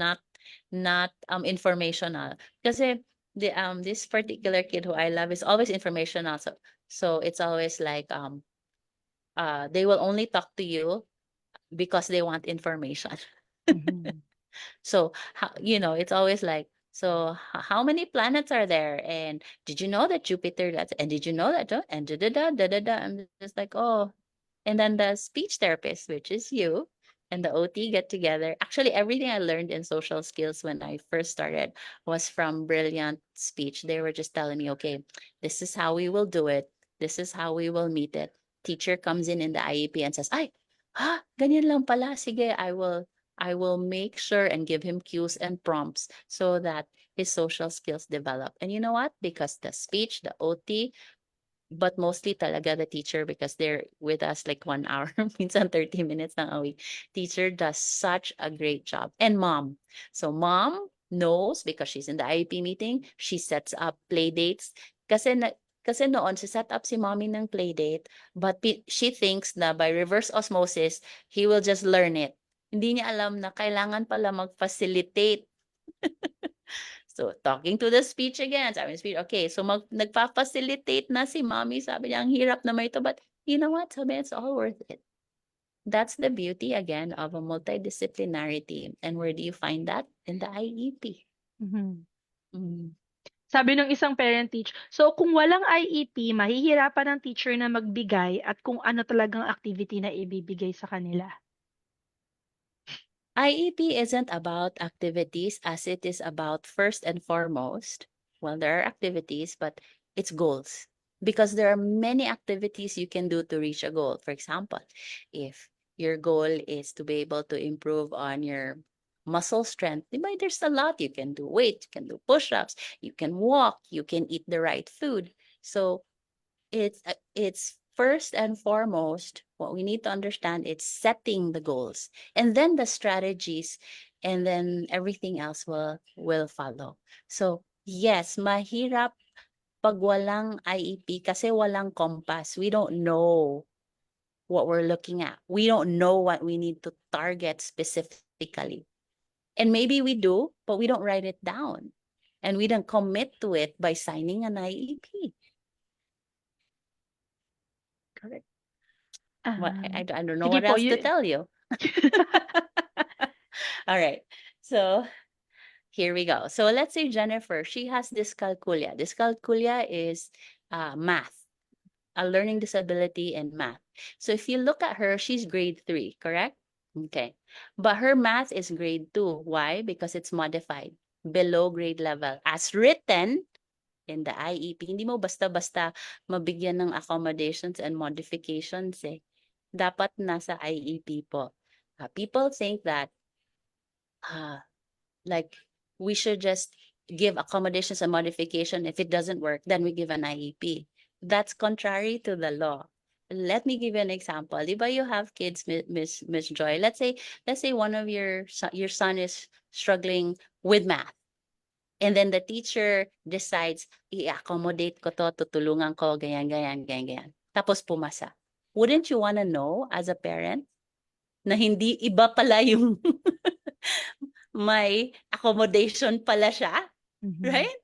not informational. Kasi this particular kid who I love is always informational. So it's always like they will only talk to you because they want information. Mhm. So, it's always like, so how many planets are there? And did you know that Jupiter, and did you know that, and da da da da da da. I'm just like, oh. And then the speech therapist, which is you, and the OT get together. Actually, everything I learned in social skills when I first started was from Brilliant Speech. They were just telling me, okay, this is how we will do it. This is how we will meet it. Teacher comes in the IEP and says, ay, ganyan lang pala. Sige, I will make sure and give him cues and prompts so that his social skills develop. And you know what? Because the speech, the OT, but mostly talaga the teacher, because they're with us like 1 hour, minsan 30 minutes lang a week. Teacher does such a great job. And mom. So mom knows because she's in the IEP meeting, she sets up play dates. Kasi noon, si set up si mommy ng play date, but she thinks na by reverse osmosis, he will just learn it. Hindi niya alam na kailangan pala mag-facilitate. So, talking to the speech again. Sabi ng speech, okay, so nagpa-facilitate na si mommy. Sabi niya, ang hirap na ito. But you know what? Sabi niya, it's all worth it. That's the beauty, again, of a multidisciplinary team. And where do you find that? In the IEP. Mhm. Mm. Sabi ng isang parent teach, so kung walang IEP, mahihirapan ng teacher na magbigay at kung ano talagang activity na ibibigay sa kanila. IEP isn't about activities as it is about first and foremost. Well, there are activities, but it's goals. Because there are many activities you can do to reach a goal. For example, if your goal is to be able to improve on your muscle strength, there's a lot you can do. Wait, you can do push-ups, you can walk, you can eat the right food. So it's first and foremost what we need to understand, it's setting the goals and then the strategies, and then everything else will follow. So yes, mahirap pag walang IEP kasi walang compass. We don't know what we're looking at. We don't know what we need to target specifically. And maybe we do, but we don't write it down. And we don't commit to it by signing an IEP. Correct. What I don't know Sige what po, else to you tell you. All right. So here we go. So let's say Jennifer, she has dyscalculia. Dyscalculia is math, a learning disability in math. So if you look at her, she's grade 3, correct? Okay. But her math is grade 2. Why? Because it's modified below grade level as written in the IEP. Hindi mo basta-basta mabigyan ng accommodations and modifications eh. Dapat nasa IEP po. People think that uh, like we should just give accommodations and modification. If it doesn't work, then we give an IEP. That's contrary to the law. Let me give you an example. Di ba you have kids, Miss Joy? Let's say one of your son is struggling with math. And then the teacher decides, i-accommodate ko to, tutulungan ko, ganyan, ganyan, ganyan, ganyan. Tapos pumasa. Wouldn't you want to know as a parent na hindi iba pala yung may accommodation pala siya, Mhm. right?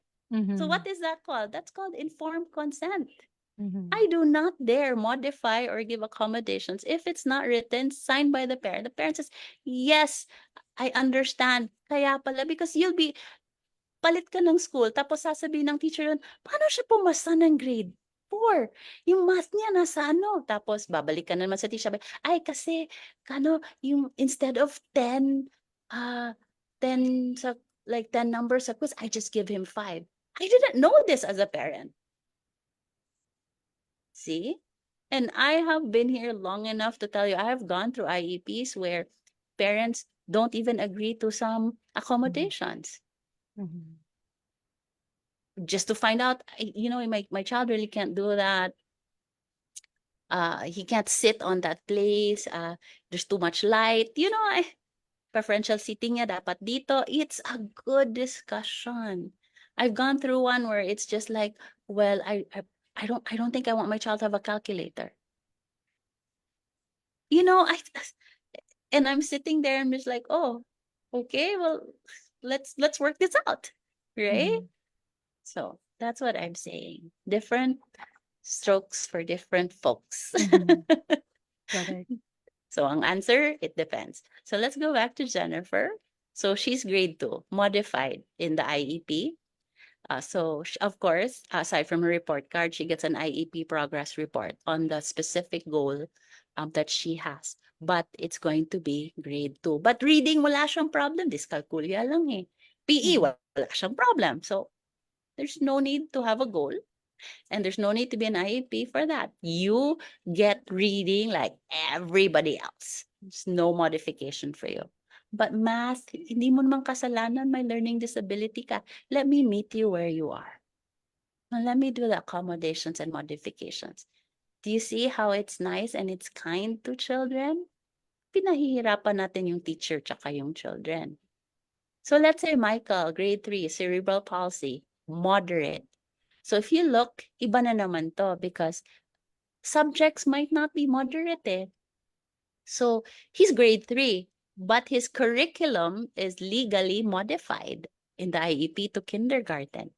So what Mhm. is that called? That's called informed consent. Mhm. I do not dare modify or give accommodations if it's not written, signed by the parent. The parent says, yes, I understand. Kaya pala, because you'll be, palit ka ng school, tapos sasabihin ng teacher yun, paano siya pumasa ng grade 4? Yung math niya nasa ano? Tapos babalik ka na naman sa teacher, ay kasi, yung instead of 10, 10 sa, like 10 numbers sa quiz, I just give him 5. I didn't know this as a parent. See? And I have been here long enough to tell you, I have gone through IEPs where parents don't even agree to some accommodations. Mhm. Just to find out, my child really can't do that. He can't sit on that place. There's too much light. Preferential seating niya dapat dito. It's a good discussion. I've gone through one where it's just like, well, I don't think I want my child to have a calculator. And I'm sitting there and just like, oh, okay, well, let's work this out, right? Mhm. So that's what I'm saying. Different strokes for different folks. Mhm. Correct. So ang answer, it depends. So let's go back to Jennifer. So she's grade 2, modified in the IEP. So of course, aside from her report card, she gets an IEP progress report on the specific goal that she has. But it's going to be grade 2. But reading, wala siyang problem. Dyscalculia lang eh. PE, Mhm. wala siyang problem. So there's no need to have a goal. And there's no need to be an IEP for that. You get reading like everybody else. There's no modification for you. But math, hindi mo naman kasalanan, may learning disability ka. Let me meet you where you are. And let me do the accommodations and modifications. Do you see how it's nice and it's kind to children? Pinahihirapan natin yung teacher tsaka yung children. So let's say Michael, grade 3, cerebral palsy, moderate. So if you look, iba na naman to because subjects might not be moderate eh. So he's grade 3, but his curriculum is legally modified in the IEP to kindergarten.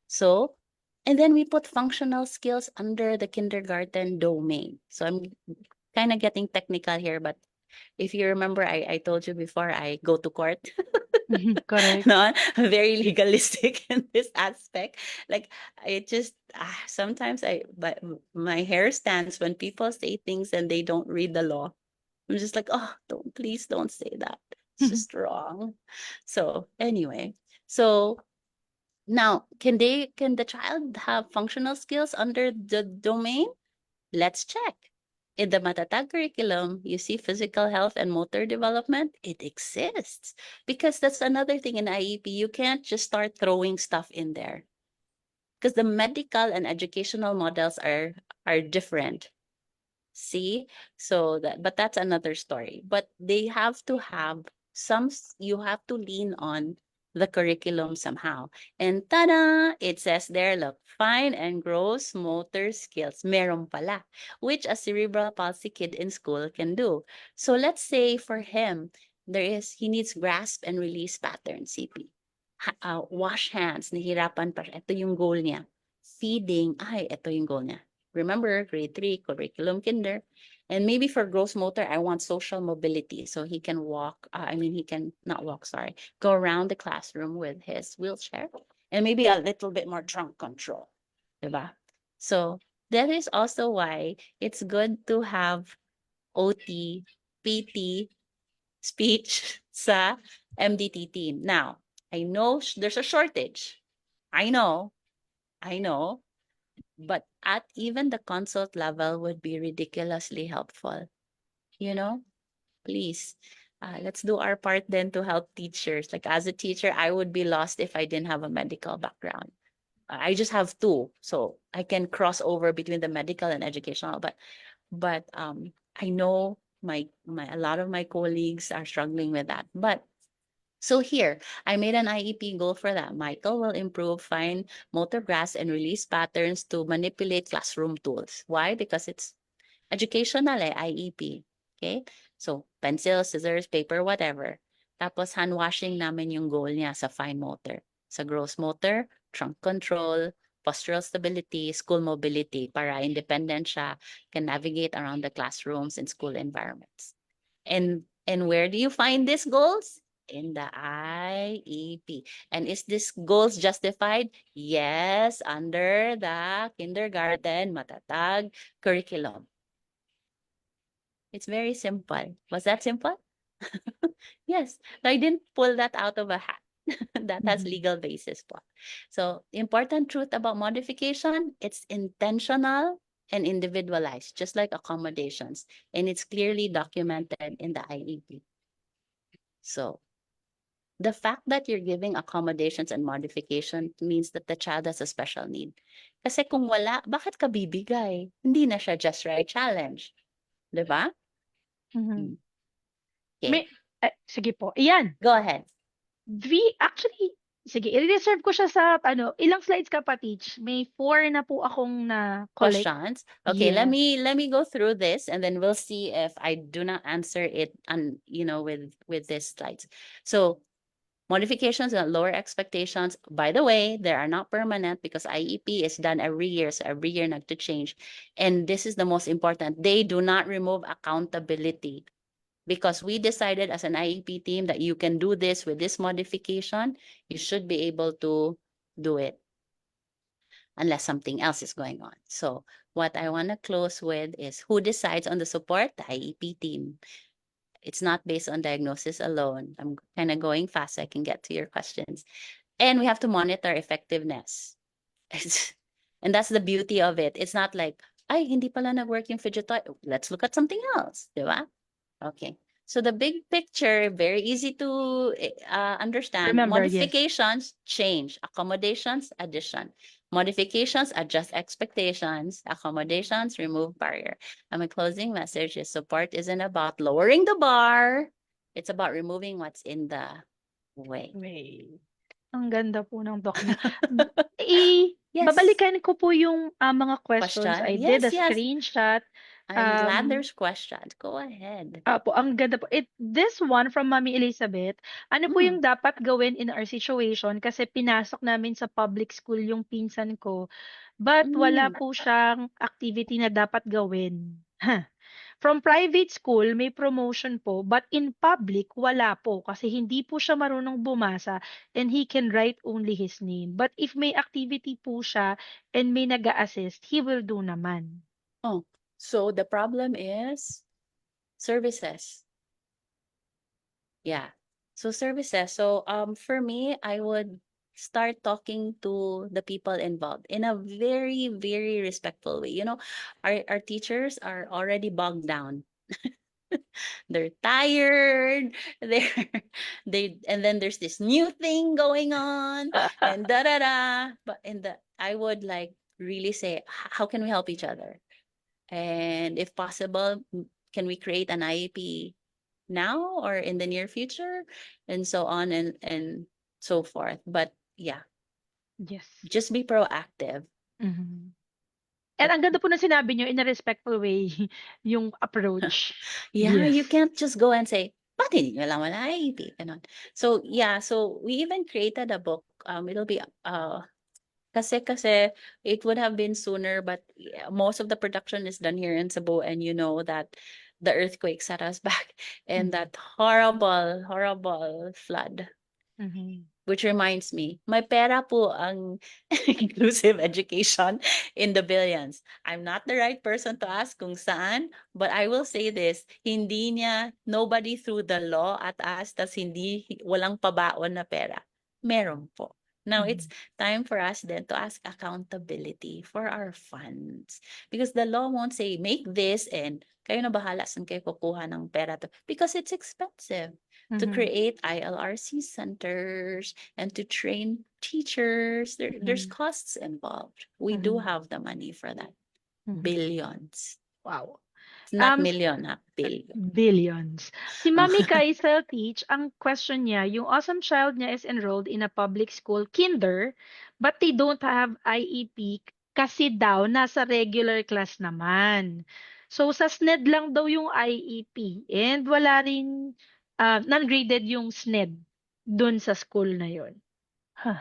So, and then we put functional skills under the kindergarten domain. So I'm kind of getting technical here, but if you remember, I told you before, I go to court. Mhm. Correct. No, very legalistic in this aspect. Like I just sometimes but my hair stands when people say things and they don't read the law. I'm just like, oh, please don't say that. It's just wrong. So anyway, so now can the child have functional skills under the domain? Let's check. In the Matatag curriculum, you see physical health and motor development. It exists because that's another thing in IEP. You can't just start throwing stuff in there because the medical and educational models are different. See? So but that's another story. But they have to have you have to lean on the curriculum somehow. And tada, it says there, look, fine and gross motor skills. Meron pala, which a cerebral palsy kid in school can do. So let's say for him, he needs grasp and release pattern, CP. Wash hands, nahirapan pa siya. Ito yung goal niya. Feeding, ito yung goal niya. Remember, grade 3, curriculum kinder. And maybe for gross motor, I want social mobility. So he can he can not walk, sorry, go around the classroom with his wheelchair. And maybe a little bit more trunk control. Diba? So that is also why it's good to have OT, PT, speech sa MDT team. Now, I know there's a shortage. I know. But at even the consult level would be ridiculously helpful. Please, let's do our part then to help teachers. Like as a teacher, I would be lost if I didn't have a medical background. I just have two, so I can cross over between the medical and educational. But I know a lot of my colleagues are struggling with that. But so here, I made an IEP goal for that. Michael will improve fine motor grasp and release patterns to manipulate classroom tools. Why? Because it's educational IEP. Okay? So, pencil, scissors, paper, whatever. Tapos hand washing namin yung goal niya sa fine motor. Sa gross motor, trunk control, postural stability, school mobility para independent siya, can navigate around the classrooms and school environments. And where do you find these goals? In the IEP. And is this goals justified? Yes, under the kindergarten Matatag curriculum. It's very simple. Was that simple? Yes. So I didn't pull that out of a hat. That has legal basis po. So important truth about modification, it's intentional and individualized, just like accommodations. And it's clearly documented in the IEP. So the fact that you're giving accommodations and modification means that the child has a special need. Kasi kung wala, bakit ka bibigay? Hindi na siya just right challenge. Diba? Mhm. Okay, Sige po. Iyan. go ahead. Actually, sige, i-reserve ko siya sa, ilang slides ka pa, Teach? May 4 na po akong na-collect. Questions. Okay, Yes. let me go through this and then we'll see if I do not answer it with these slides. So modifications and lower expectations, by the way, they are not permanent because IEP is done every year. So every year not to change. And this is the most important. They do not remove accountability because we decided as an IEP team that you can do this with this modification. You should be able to do it unless something else is going on. So what I want to close with is who decides on the support? The IEP team. It's not based on diagnosis alone. I'm kind of going fast so I can get to your questions. And we have to monitor effectiveness. And that's the beauty of it. It's not like, ay, hindi pala nag-work yung fidget toy. Let's look at something else. Diba? Okay. So the big picture, very easy to understand. Remember, yes. Modifications, change. Accommodations, addition. Modifications, adjust expectations. Accommodations, remove barrier. And my closing message is support isn't about lowering the bar. It's about removing what's in the way. Wait. Ang ganda po ng doc niyo. Yes. Babalikan ko po yung mga questions. Question? I did a Yes. screenshot. I'm glad there's questions. Go ahead. Po, ang ganda po. This one from Mami Elizabeth, ano po yung dapat gawin in our situation? Kasi pinasok namin sa public school yung pinsan ko, but wala po siyang activity na dapat gawin. From private school, may promotion po, but in public, wala po kasi hindi po siya marunong bumasa and he can write only his name. But if may activity po siya and may nag-a-assist, he will do naman. Oh, so the problem is services. Yeah. So services. So for me, I would start talking to the people involved in a very, very respectful way. You know, our teachers are already bogged down. They're tired. They're and then there's this new thing going on and da da da. But in the I would like really say, how can we help each other? And if possible, can we create an IEP now or in the near future? And so on and so forth. But yeah, Yes. just be proactive. Mhm. And ang ganda po ng sinabi niyo in a respectful way yung approach. Yeah, Yes. you can't just go and say, "Ba't hindi niyo alam ang IEP?" Ganon. So yeah, so we even created a book. It'll be kasi it would have been sooner, but yeah, most of the production is done here in Cebu, and you know that the earthquake set us back, and Mhm. that horrible, horrible flood. Mhm. Which reminds me, may pera po ang inclusive education in the billions. I'm not the right person to ask kung saan, but I will say this, hindi niya, nobody threw the law at us, tas hindi, walang pabaon na pera. Meron po. Now, it's Mhm. time for us then to ask accountability for our funds. Because the law won't say, make this and kayo na bahala saan kayo kukuha ng pera to. Because it's expensive to Mhm. create ILRC centers and to train teachers. There's Mhm. costs involved. We do Mhm. have the money for that. Mhm. Billions. Wow. It's not Um, million, ha? Billion. Billions. Si Oh. Mami Kaisel Teach, ang question niya, yung awesome child niya is enrolled in a public school kinder, but they don't have IEP kasi daw nasa regular class naman. So sa SNED lang daw yung IEP and wala rin non-graded yung SNED dun sa school na yun. Huh.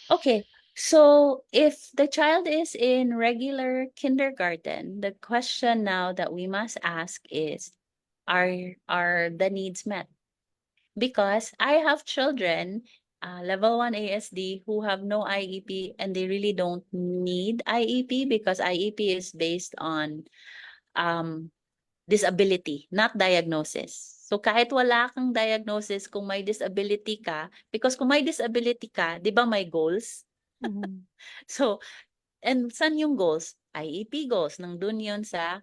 Okay. So if the child is in regular kindergarten, the question now that we must ask is, are the needs met? Because I have children, level 1 ASD, who have no IEP and they really don't need IEP because IEP is based on um, disability, not diagnosis. So kahit wala kang diagnosis, kung may disability ka, because kung may disability ka, di ba may goals? Mhm. So, and saan yung goals? IEP goals. Nandun yun sa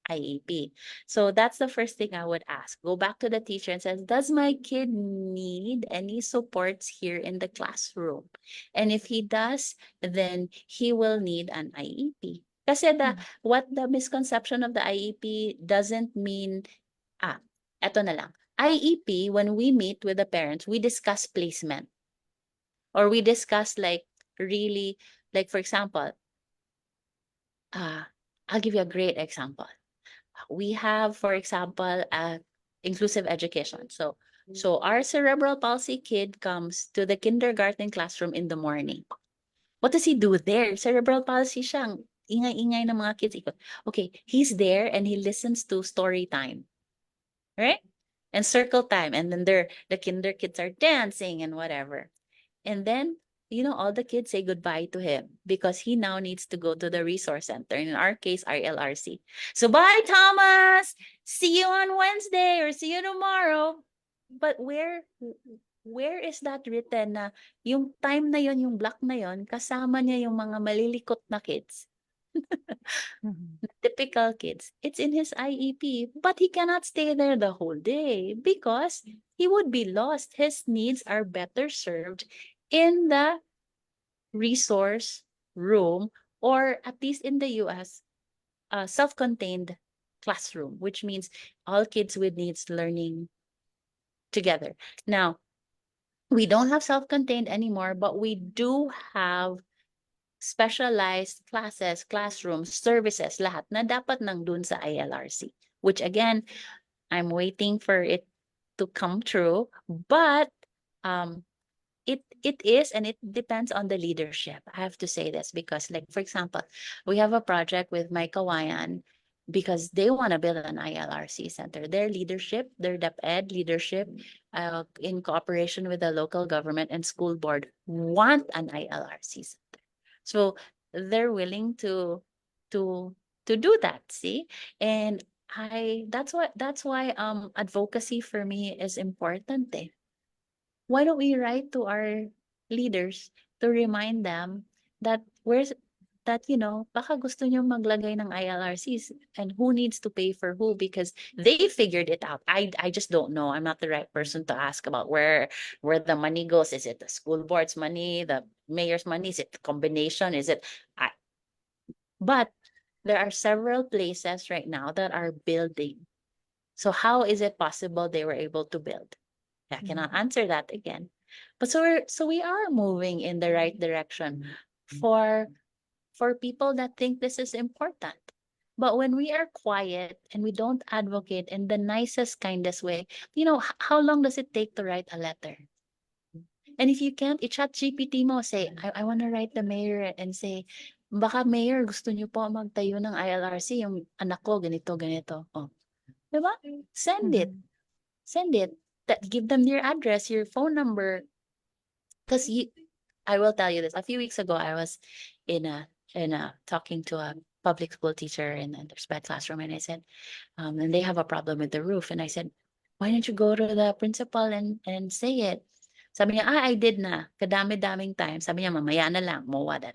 IEP. So that's the first thing I would ask. Go back to the teacher and says, does my kid need any supports here in the classroom? And if he does, then he will need an IEP. Kasi Mhm. what the misconception of the IEP doesn't mean, eto na lang. IEP, when we meet with the parents, we discuss placement. Or we discuss like really, like for example, I'll give you a great example. We have, for example, inclusive education. So our cerebral palsy kid comes to the kindergarten classroom in the morning. What does he do there? Cerebral palsy siya. Ang ingay-ingay ng mga kids. Okay, he's there and he listens to story time. Right? And circle time. And then the kinder kids are dancing and whatever. And then, all the kids say goodbye to him because he now needs to go to the resource center. In our case, RLRC. So bye, Thomas. See you on Wednesday or see you tomorrow. But where is that written na yung time na yon, yung block na yon, kasama niya yung mga malilikot na kids? Mhm. Typical kids. It's in his IEP, but he cannot stay there the whole day because he would be lost. His needs are better served in the resource room, or at least in the US, self-contained classroom, which means all kids with needs learning together. Now, we don't have self-contained anymore, but we do have specialized classes, classrooms, services, lahat na dapat nandun sa ILRC. Which again, I'm waiting for it to come true, but um, it is, and it depends on the leadership. I have to say this because, like, for example, we have a project with my kawayan because they want to build an ILRC center. Their leadership, their DepEd leadership, in cooperation with the local government and school board, want an ILRC center. So they're willing to to do that. See, and that's why advocacy for me is important. Eh. why don't we write to our leaders to remind them that baka gusto nyo maglagay ng ILRCs and who needs to pay for who because they figured it out. I just don't know. I'm not the right person to ask about where the money goes. Is it the school board's money, the mayor's money? Is it the combination? But there are several places right now that are building. So how is it possible they were able to build? I cannot answer that again. But we are moving in the right direction for people that think this is important. But when we are quiet and we don't advocate in the nicest, kindest way, how long does it take to write a letter? And if you can't, i-chat GPT mo, say, I want to write the mayor and say, baka mayor, gusto niyo po magtayo ng ILRC, yung anak ko, ganito, ganito. Oh. Diba? Send it. Mhm. Send it. Give them your address, your phone number. Because I will tell you this. A few weeks ago, I was in a talking to a public school teacher in their sped classroom, and I said, and they have a problem with the roof, and I said, why don't you go to the principal and say it? Sabi niya, I did na. Kadami-daming time. Sabi niya, mamaya na lang. Mowa, da.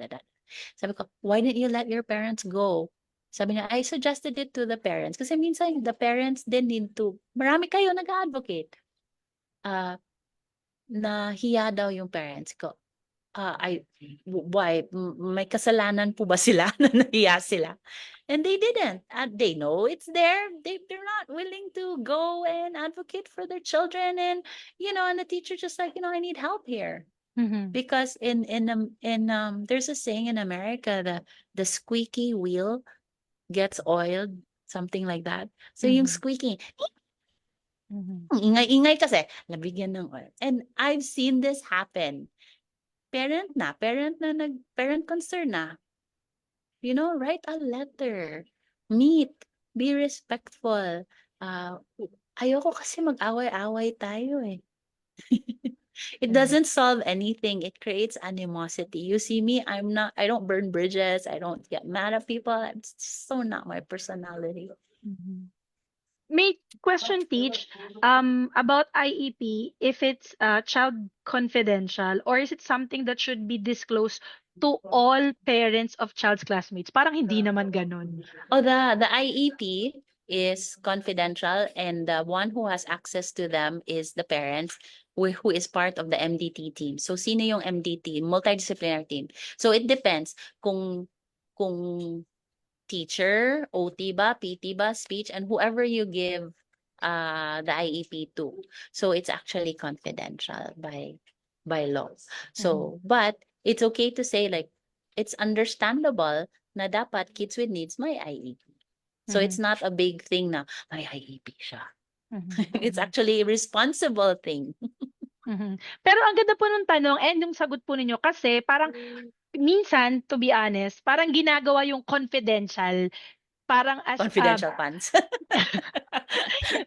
Sabi ko, why didn't you let your parents go? Sabi niya, I suggested it to the parents. Kasi minsan, the parents din need to, marami kayo nag-advocate. Nahiya daw yung parents ko. Why? May kasalanan po ba sila na nahiya sila? And they didn't. They know it's there. They're not willing to go and advocate for their children. And, and the teacher just like, I need help here. Mhm. Because there's a saying in America that the squeaky wheel gets oiled, something like that. So yung Mhm. squeaky, Mhm. ingay-ingay kasi, nabigyan ng oil. And I've seen this happen. Parent parent concern na. Write a letter. Meet. Be respectful. Ayoko kasi mag-away-away tayo eh. It Right. doesn't solve anything. It creates animosity. You see me, I don't burn bridges. I don't get mad at people. It's just so not my personality. Mhm. May question, teach, about IEP, if it's child confidential or is it something that should be disclosed to all parents of child's classmates? Parang hindi naman ganun. Oh, the IEP is confidential, and the one who has access to them is the parents who is part of the MDT team. So sino yung MDT? Multidisciplinary team. So it depends kung teacher, OT ba, PT ba, speech, and whoever you give the IEP to. So it's actually confidential by law. Mhm. So, but it's okay to say like it's understandable na dapat kids with needs may IEP. So it's Mhm. not a big thing na may IEP siya. Mhm. It's Mhm. actually a responsible thing. Mhm. Pero ang ganda po nung tanong and yung sagot po ninyo kasi parang minsan, to be honest, parang ginagawa yung confidential parang as Confidential funds.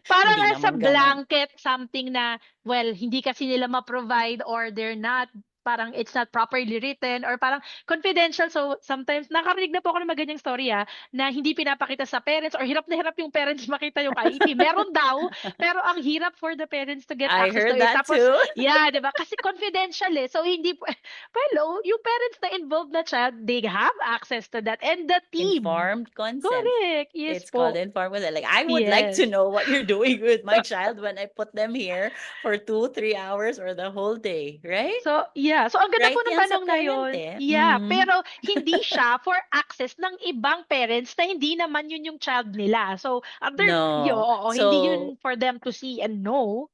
parang Hindi as a naman ganon. blanket, something na, well, hindi kasi nila ma-provide or they're not, parang it's not properly written or parang confidential. So, sometimes, nakarinig na po ako ng mga ganyang story na hindi pinapakita sa parents or hirap na hirap yung parents makita yung IEP. Meron daw, pero ang hirap for the parents to get I access to heard it. that Tapos, too. yeah, di ba? Kasi confidential eh. So, hindi po, well, oh, yung parents na involved na child, they have access to that. And the team, Informed consent. correct, yes It's called po. informed consent. Like I would like to Yes. know what you're doing with my child when I put them here for 2, 3 hours or the whole day, right? So, yeah. So, ang ganda po Right ng yan sa tanong na parent yon. eh. Yeah. Mm. Pero, hindi siya for access ng ibang parents na hindi naman yun yung child nila. So, other, No. hindi So, yun for them to see and know.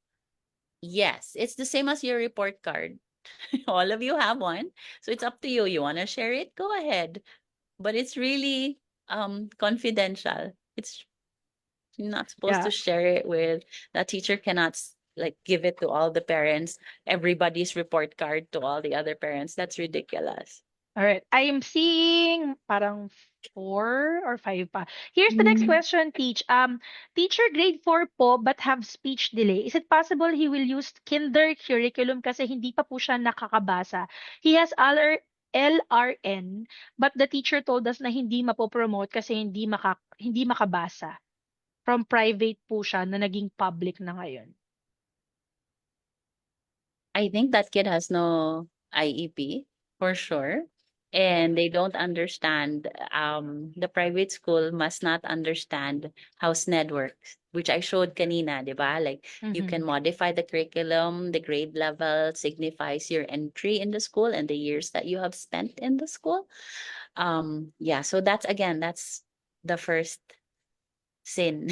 yes, it's the same as your report card. All of you have one. So it's up to you. You want to share it? Go ahead. But it's really confidential. It's You're not supposed Yeah. to share it with the teacher cannot like give it to all the parents, everybody's report card to all the other parents. That's ridiculous. All right. I am seeing parang 4 or 5 pa. Here's the next Mm. question, Teach. Teacher grade 4 po but have speech delay. Is it possible he will use kinder curriculum kasi hindi pa po siya nakakabasa? He has LRN but the teacher told us na hindi mapopromote kasi hindi makabasa. From private po siya na naging public na ngayon. I think that kid has no IEP for sure. And they don't understand, the private school must not understand how SNED works, which I showed kanina, di ba? Like you can Mm-hmm. modify the curriculum, the grade level signifies your entry in the school and the years that you have spent in the school. Yeah, so that's the first sin.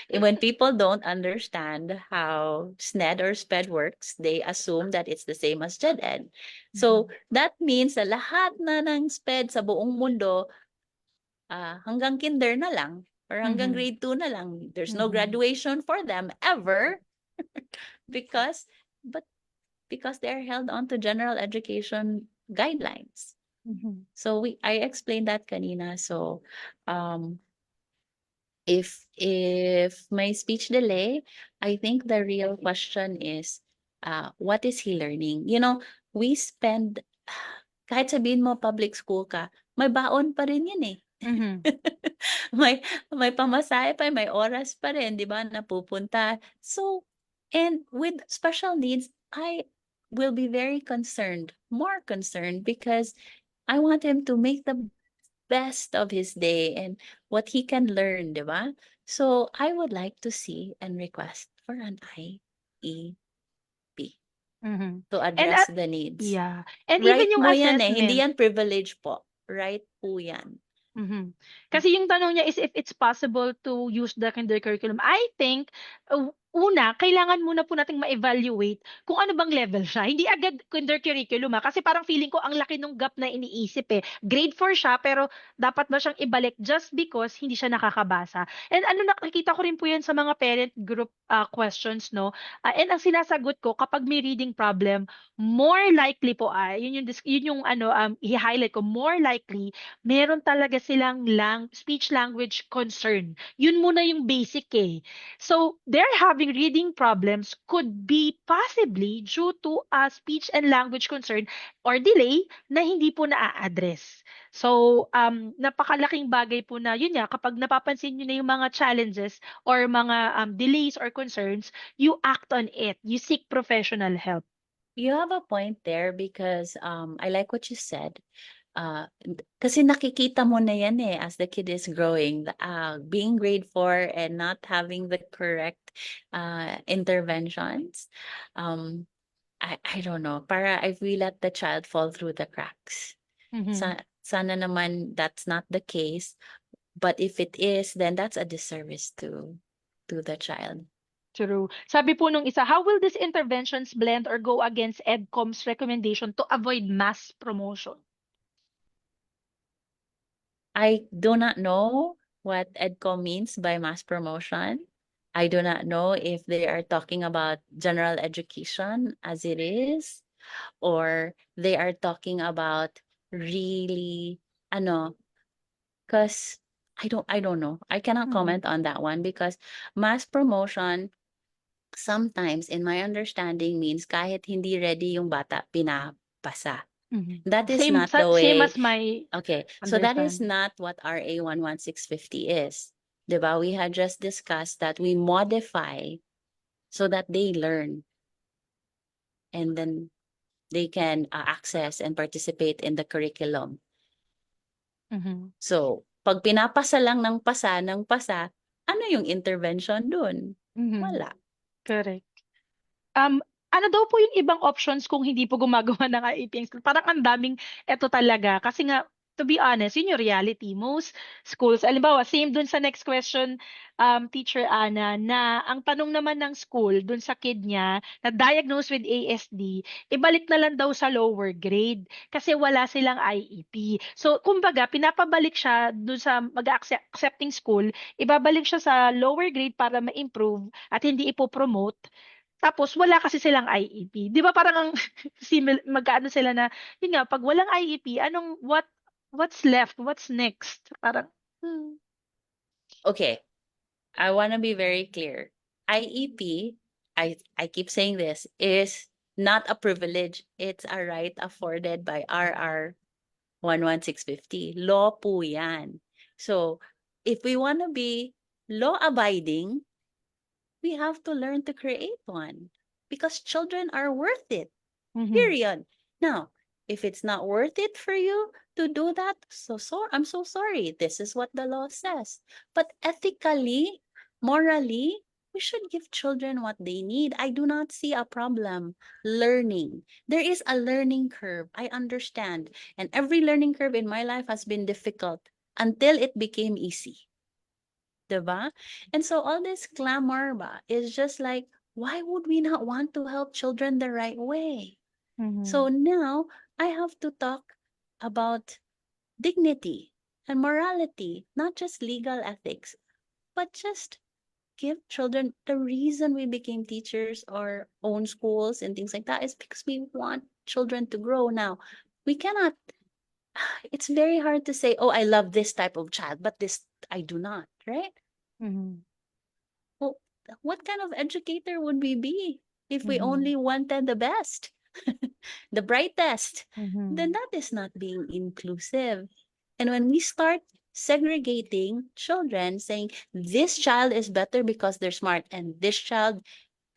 When people don't understand how SNED or SPED works, they assume that it's the same as GED-Ed. So Mm-hmm. that means na lahat na ng SPED sa buong mundo, hanggang kinder na lang or hanggang Mm-hmm. grade 2 na lang. There's no Mm-hmm. graduation for them ever because but because they're held on to general education guidelines. Mm-hmm. So I explained that kanina. So if my speech delay, I think the real question is, what is he learning? We spend, kahit sabihin mo public school ka, may baon pa rin yan eh. Mm-hmm. may may pamasahe pa, may oras pa rin, 'di ba, napupunta. So, and with special needs, I will be very concerned, more concerned because I want him to make the best of his day and what he can learn, 'di ba? So, I would like to see and request for an IEP Mm-hmm. to And address the needs. yeah. And even Right yung mo yan eh, hindi assessment. yan privilege po. Right po yan. Mhm. Kasi yung tanong niya is if it's possible to use the kinder curriculum. I think, una, kailangan muna po nating ma-evaluate kung ano bang level siya. Hindi agad kinder curriculum kasi parang feeling ko ang laki ng gap na iniisip eh. Grade 4 siya pero dapat ba siyang ibalik just because hindi siya nakakabasa. And ano nakikita ko rin po yan sa mga parent group questions, no? And ang sinasagot ko kapag may reading problem, more likely po yun yung ano i-highlight ko, more likely meron talaga silang speech language concern. Yun muna yung basic eh. So, they're having reading problems could be possibly due to a speech and language concern or delay na hindi po na-address. So, napakalaking bagay po na, yun nga, kapag napapansin nyo na yung mga challenges or mga delays or concerns, you act on it. You seek professional help. You have a point there because I like what you said. Kasi nakikita mo na yan eh as the kid is growing. Being grade 4 and not having the correct interventions. Um, I don't know. If we let the child fall through the cracks. Mhm. Sana naman that's not the case. But if it is, then that's a disservice to the child. True. Sabi po nung isa, how will these interventions blend or go against EDCOM's recommendation to avoid mass promotion? I do not know what EDCO means by mass promotion. I do not know if they are talking about general education as it is, or they are talking about really, ano, because I don't know. I cannot Mhm. comment on that one because mass promotion sometimes, in my understanding, means kahit hindi ready yung bata, pinapasa. Mhm. That is Same not the same way. as my Okay, so that is understanding. not what RA 11650 is. 'Di ba? We had just discussed that we modify so that they learn and then they can access and participate in the curriculum. Mhm. So, pag pinapasa lang ng pasa, ano yung intervention dun? Mhm. Wala. Correct. Ano daw po yung ibang options kung hindi po gumagawa ng IEP ang school? Parang ang daming eto talaga. Kasi nga, to be honest, yun yung reality. Most schools, alimbawa, same dun sa next question, Teacher Ana, na ang tanong naman ng school dun sa kid niya na diagnosed with ASD, ibalik na lang daw sa lower grade kasi wala silang IEP. So, kumbaga, pinapabalik siya dun sa mag-accepting school, ibabalik siya sa lower grade para ma-improve at hindi ipopromote tapos wala kasi silang IEP. 'Di ba parang ang magkaano sila na yun nga pag walang IEP, what's left? What's next? Parang Okay, I want to be very clear. IEP, I keep saying this, is not a privilege. It's a right afforded by RR 11650. Law po yan. So, if we want to be law-abiding, we have to learn to create one. because children are worth it. Mm-hmm. Period. Now, if it's not worth it for you to do that, I'm so sorry. This is what the law says. But ethically, morally, we should give children what they need. I do not see a problem learning. There is a learning curve. I understand. And every learning curve in my life has been difficult until it became easy. Diba? And so all this clamor ba is just like, why would we not want to help children the right way? Mm-hmm. So now I have to talk about dignity and morality, not just legal ethics, but just give children the reason we became teachers or own schools and things like that is because we want children to grow. Now, we cannot, it's very hard to say, oh, I love this type of child, but this I do not, right? Mm-hmm. Well, what kind of educator would we be if we Mm-hmm. only wanted the best, the brightest? Then Mm-hmm. that is not being inclusive. And when we start segregating children, saying this child is better because they're smart and this child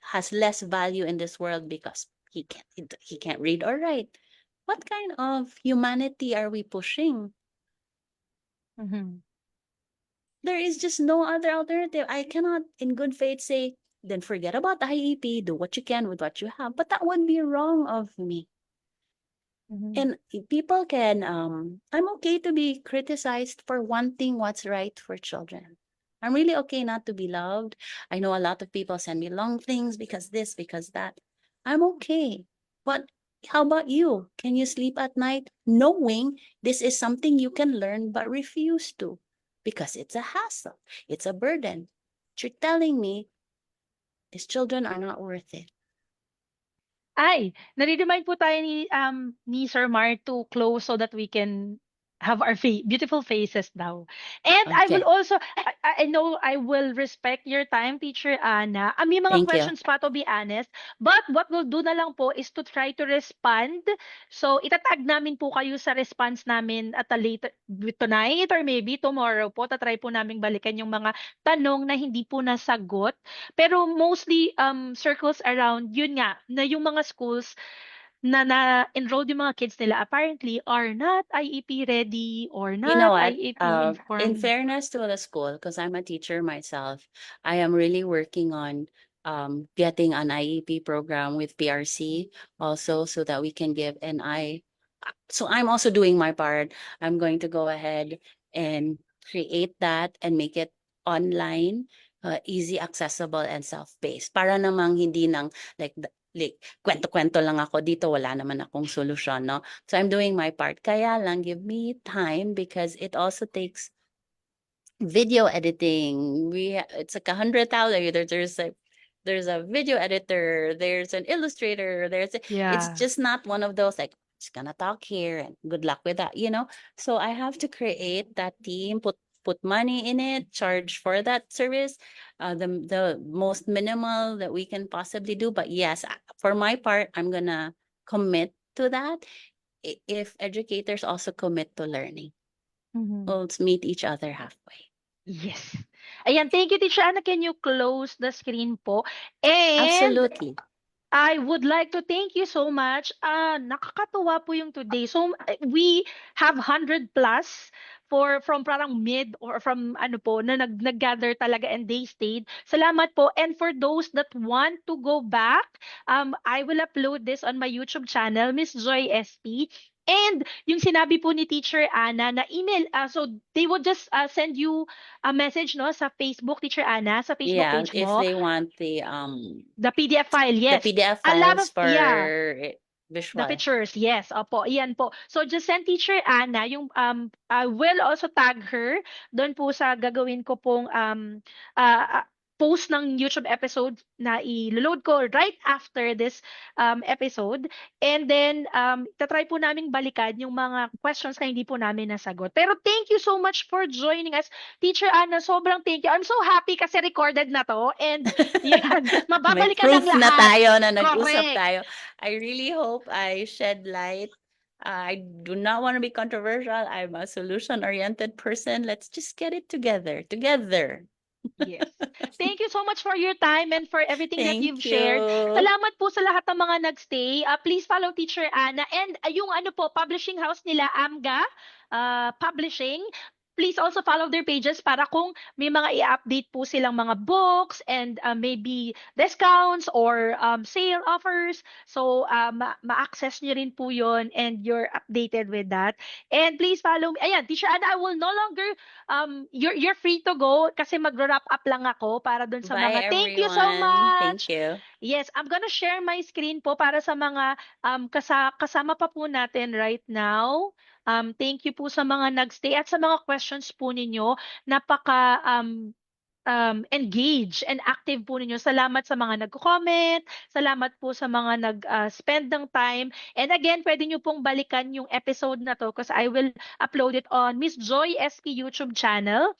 has less value in this world because he can't read or write. What kind of humanity are we pushing? Mm-hmm. There is just no other alternative. I cannot, in good faith, say, then forget about IEP, do what you can with what you have. But that would be wrong of me. Mm-hmm. And people can, I'm okay to be criticized for wanting what's right for children. I'm really okay not to be loved. I know a lot of people send me long things because this, because that. I'm okay. But how about you? Can you sleep at night knowing this is something you can learn but refuse to? Because it's a hassle, it's a burden. But you're telling me these children are not worth it. Ay, nare-remind po tayo ni Sir Mar to close so that we can have our beautiful faces now. And I will Okay. also, I know I will respect your time, Teacher Ana. May mga Thank you. questions pa to be honest. But what we'll do na lang po is to try to respond. So, itatag namin po kayo sa response namin at a later, tonight or maybe tomorrow po. Tatry po namin balikan yung mga tanong na hindi po nasagot. Pero mostly circles around yun nga na yung mga schools na na-enrolled yung mga kids nila apparently are not IEP ready or You know not what? IEP In informed. fairness to the school, because I'm a teacher myself, I am really working on getting an IEP program with PRC also so that we can give an I. So I'm also doing my part. I'm going to go ahead and create that and make it online, easy, accessible, and self-paced. Para namang hindi nang like kwento-kwento lang ako dito, wala naman akong solusyon, no? So I'm doing my part. Kaya lang, give me time because it also takes video editing. It's like 100,000. There's a video editor, there's an illustrator, it's Yeah. just not one of those like just gonna talk here and good luck with that, you know? So I have to create that team, put money in it, charge for that service, the most minimal that we can possibly do. But yes, for my part, I'm gonna commit to that. If educators also commit to learning, Mhm. we'll meet each other halfway. Yes. Ayan, thank you, Teacher Anna. Can you close the screen po? And Absolutely. I would like to thank you so much. Nakakatuwa po yung today. So we have 100 plus for from parang mid or from ano po na nag-gather talaga and they stayed. Salamat po. And for those that want to go back, I will upload this on my YouTube channel, Miss Joy SP. And yung sinabi po ni Teacher Anna na email, so they would just send you a message no sa Facebook, Teacher Anna, sa Facebook Yeah, page if mo. they want The PDF file, the yes. PDF A lot files of, for yeah, the visual. pictures, yes. Opo, iyan po. So, just send Teacher Anna, yung, I will also tag her doon po sa gagawin ko pong post ng YouTube episode na i-load ko right after this episode. And then, tatry po namin balikan yung mga questions na hindi po namin nasagot. Pero thank you so much for joining us. Teacher Anna, sobrang thank you. I'm so happy kasi recorded na to. And, yan, May mababalikan ng proof na lahat. tayo na nag-usap Correct. tayo. I really hope I shed light. I do not want to be controversial. I'm a solution-oriented person. Let's just get it together. Together. Yes. Thank you so much for your time and for everything that you've Thank shared. you. Salamat po sa lahat ng mga nagstay. Please follow Teacher Anna and yung ano po, publishing house nila, AMGA Publishing. Please also follow their pages para kung may mga i-update po silang mga books and maybe discounts or sale offers. So, ma-access nyo rin po yon and you're updated with that. And please follow me. Ayan, Teacher Anna, I will no longer you're free to go kasi magro-wrap up lang ako para dun sa Bye, mga thank you so everyone. Thank much. you. Yes, I'm gonna share my screen po para sa mga kasama pa po natin right now. Thank you po sa mga nagstay at sa mga questions po ninyo. Napaka engage and active po ninyo. Salamat sa mga nagko-comment. Salamat po sa mga nag-spend ng time. And again, pwede nyo pong balikan yung episode na to because I will upload it on Miss Joy SP YouTube channel.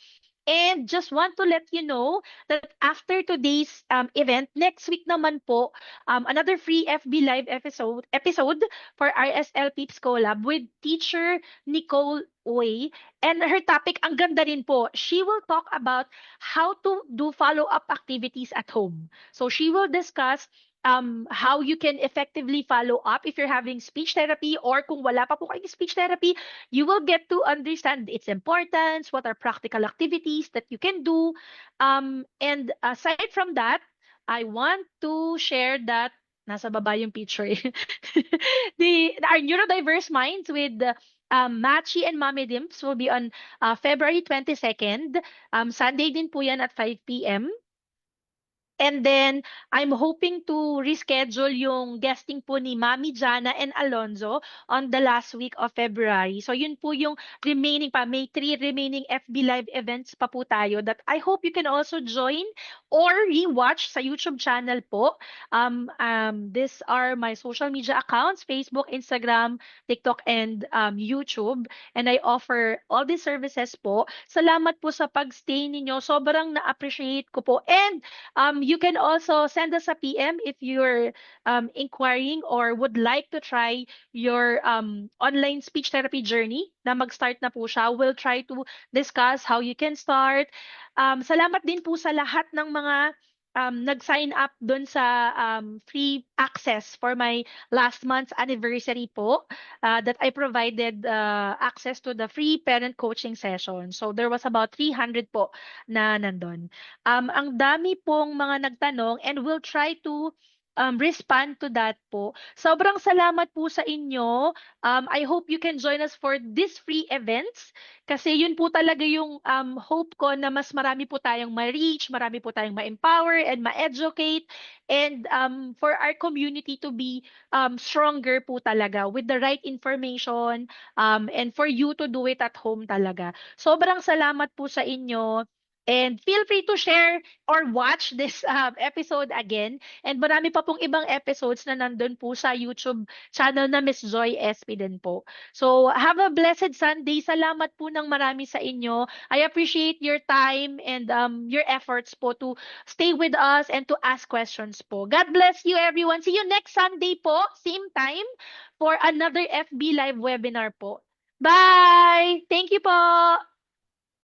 And just want to let you know that after today's event, next week naman po, another free FB Live episode for RSL Peeps Collab with teacher Nicole Uy. And her topic, ang ganda rin po. She will talk about how to do follow-up activities at home. So she will discuss how you can effectively follow up if you're having speech therapy or kung wala pa po kayong speech therapy, you will get to understand its importance, what are practical activities that you can do. And aside from that, I want to share that nasa baba yung picture. Our neurodiverse minds with Machi and Mami Dimps will be on February 22nd. Sunday din po yan at 5 p.m. And then, I'm hoping to reschedule yung guesting po ni Mami Jana and Alonzo on the last week of February. So, yun po yung remaining pa. May 3 remaining FB Live events pa po tayo that I hope you can also join or rewatch sa YouTube channel po. These are my social media accounts, Facebook, Instagram, TikTok, and YouTube. And I offer all these services po. Salamat po sa pag-stay ninyo. Sobrang na-appreciate ko po. And you can also send us a PM if you're inquiring or would like to try your online speech therapy journey na mag-start na po siya. We'll try to discuss how you can start. Salamat din po sa lahat ng mga nag-sign up dun sa free access for my last month's anniversary po that I provided access to the free parent coaching session. So there was about 300 po na nandun. Ang dami pong mga nagtanong and we'll try to respond to that po. Sobrang salamat po sa inyo. I hope you can join us for these free events kasi yun po talaga yung hope ko na mas marami po tayong ma-reach, marami po tayong ma-empower and ma-educate and for our community to be stronger po talaga with the right information and for you to do it at home talaga. Sobrang salamat po sa inyo. And feel free to share or watch this episode again. And marami pa pong ibang episodes na nandun po sa YouTube channel na Miss Joy SP din po. So, have a blessed Sunday. Salamat po ng marami sa inyo. I appreciate your time and your efforts po to stay with us and to ask questions po. God bless you everyone. See you next Sunday po, same time, for another FB Live webinar po. Bye! Thank you po!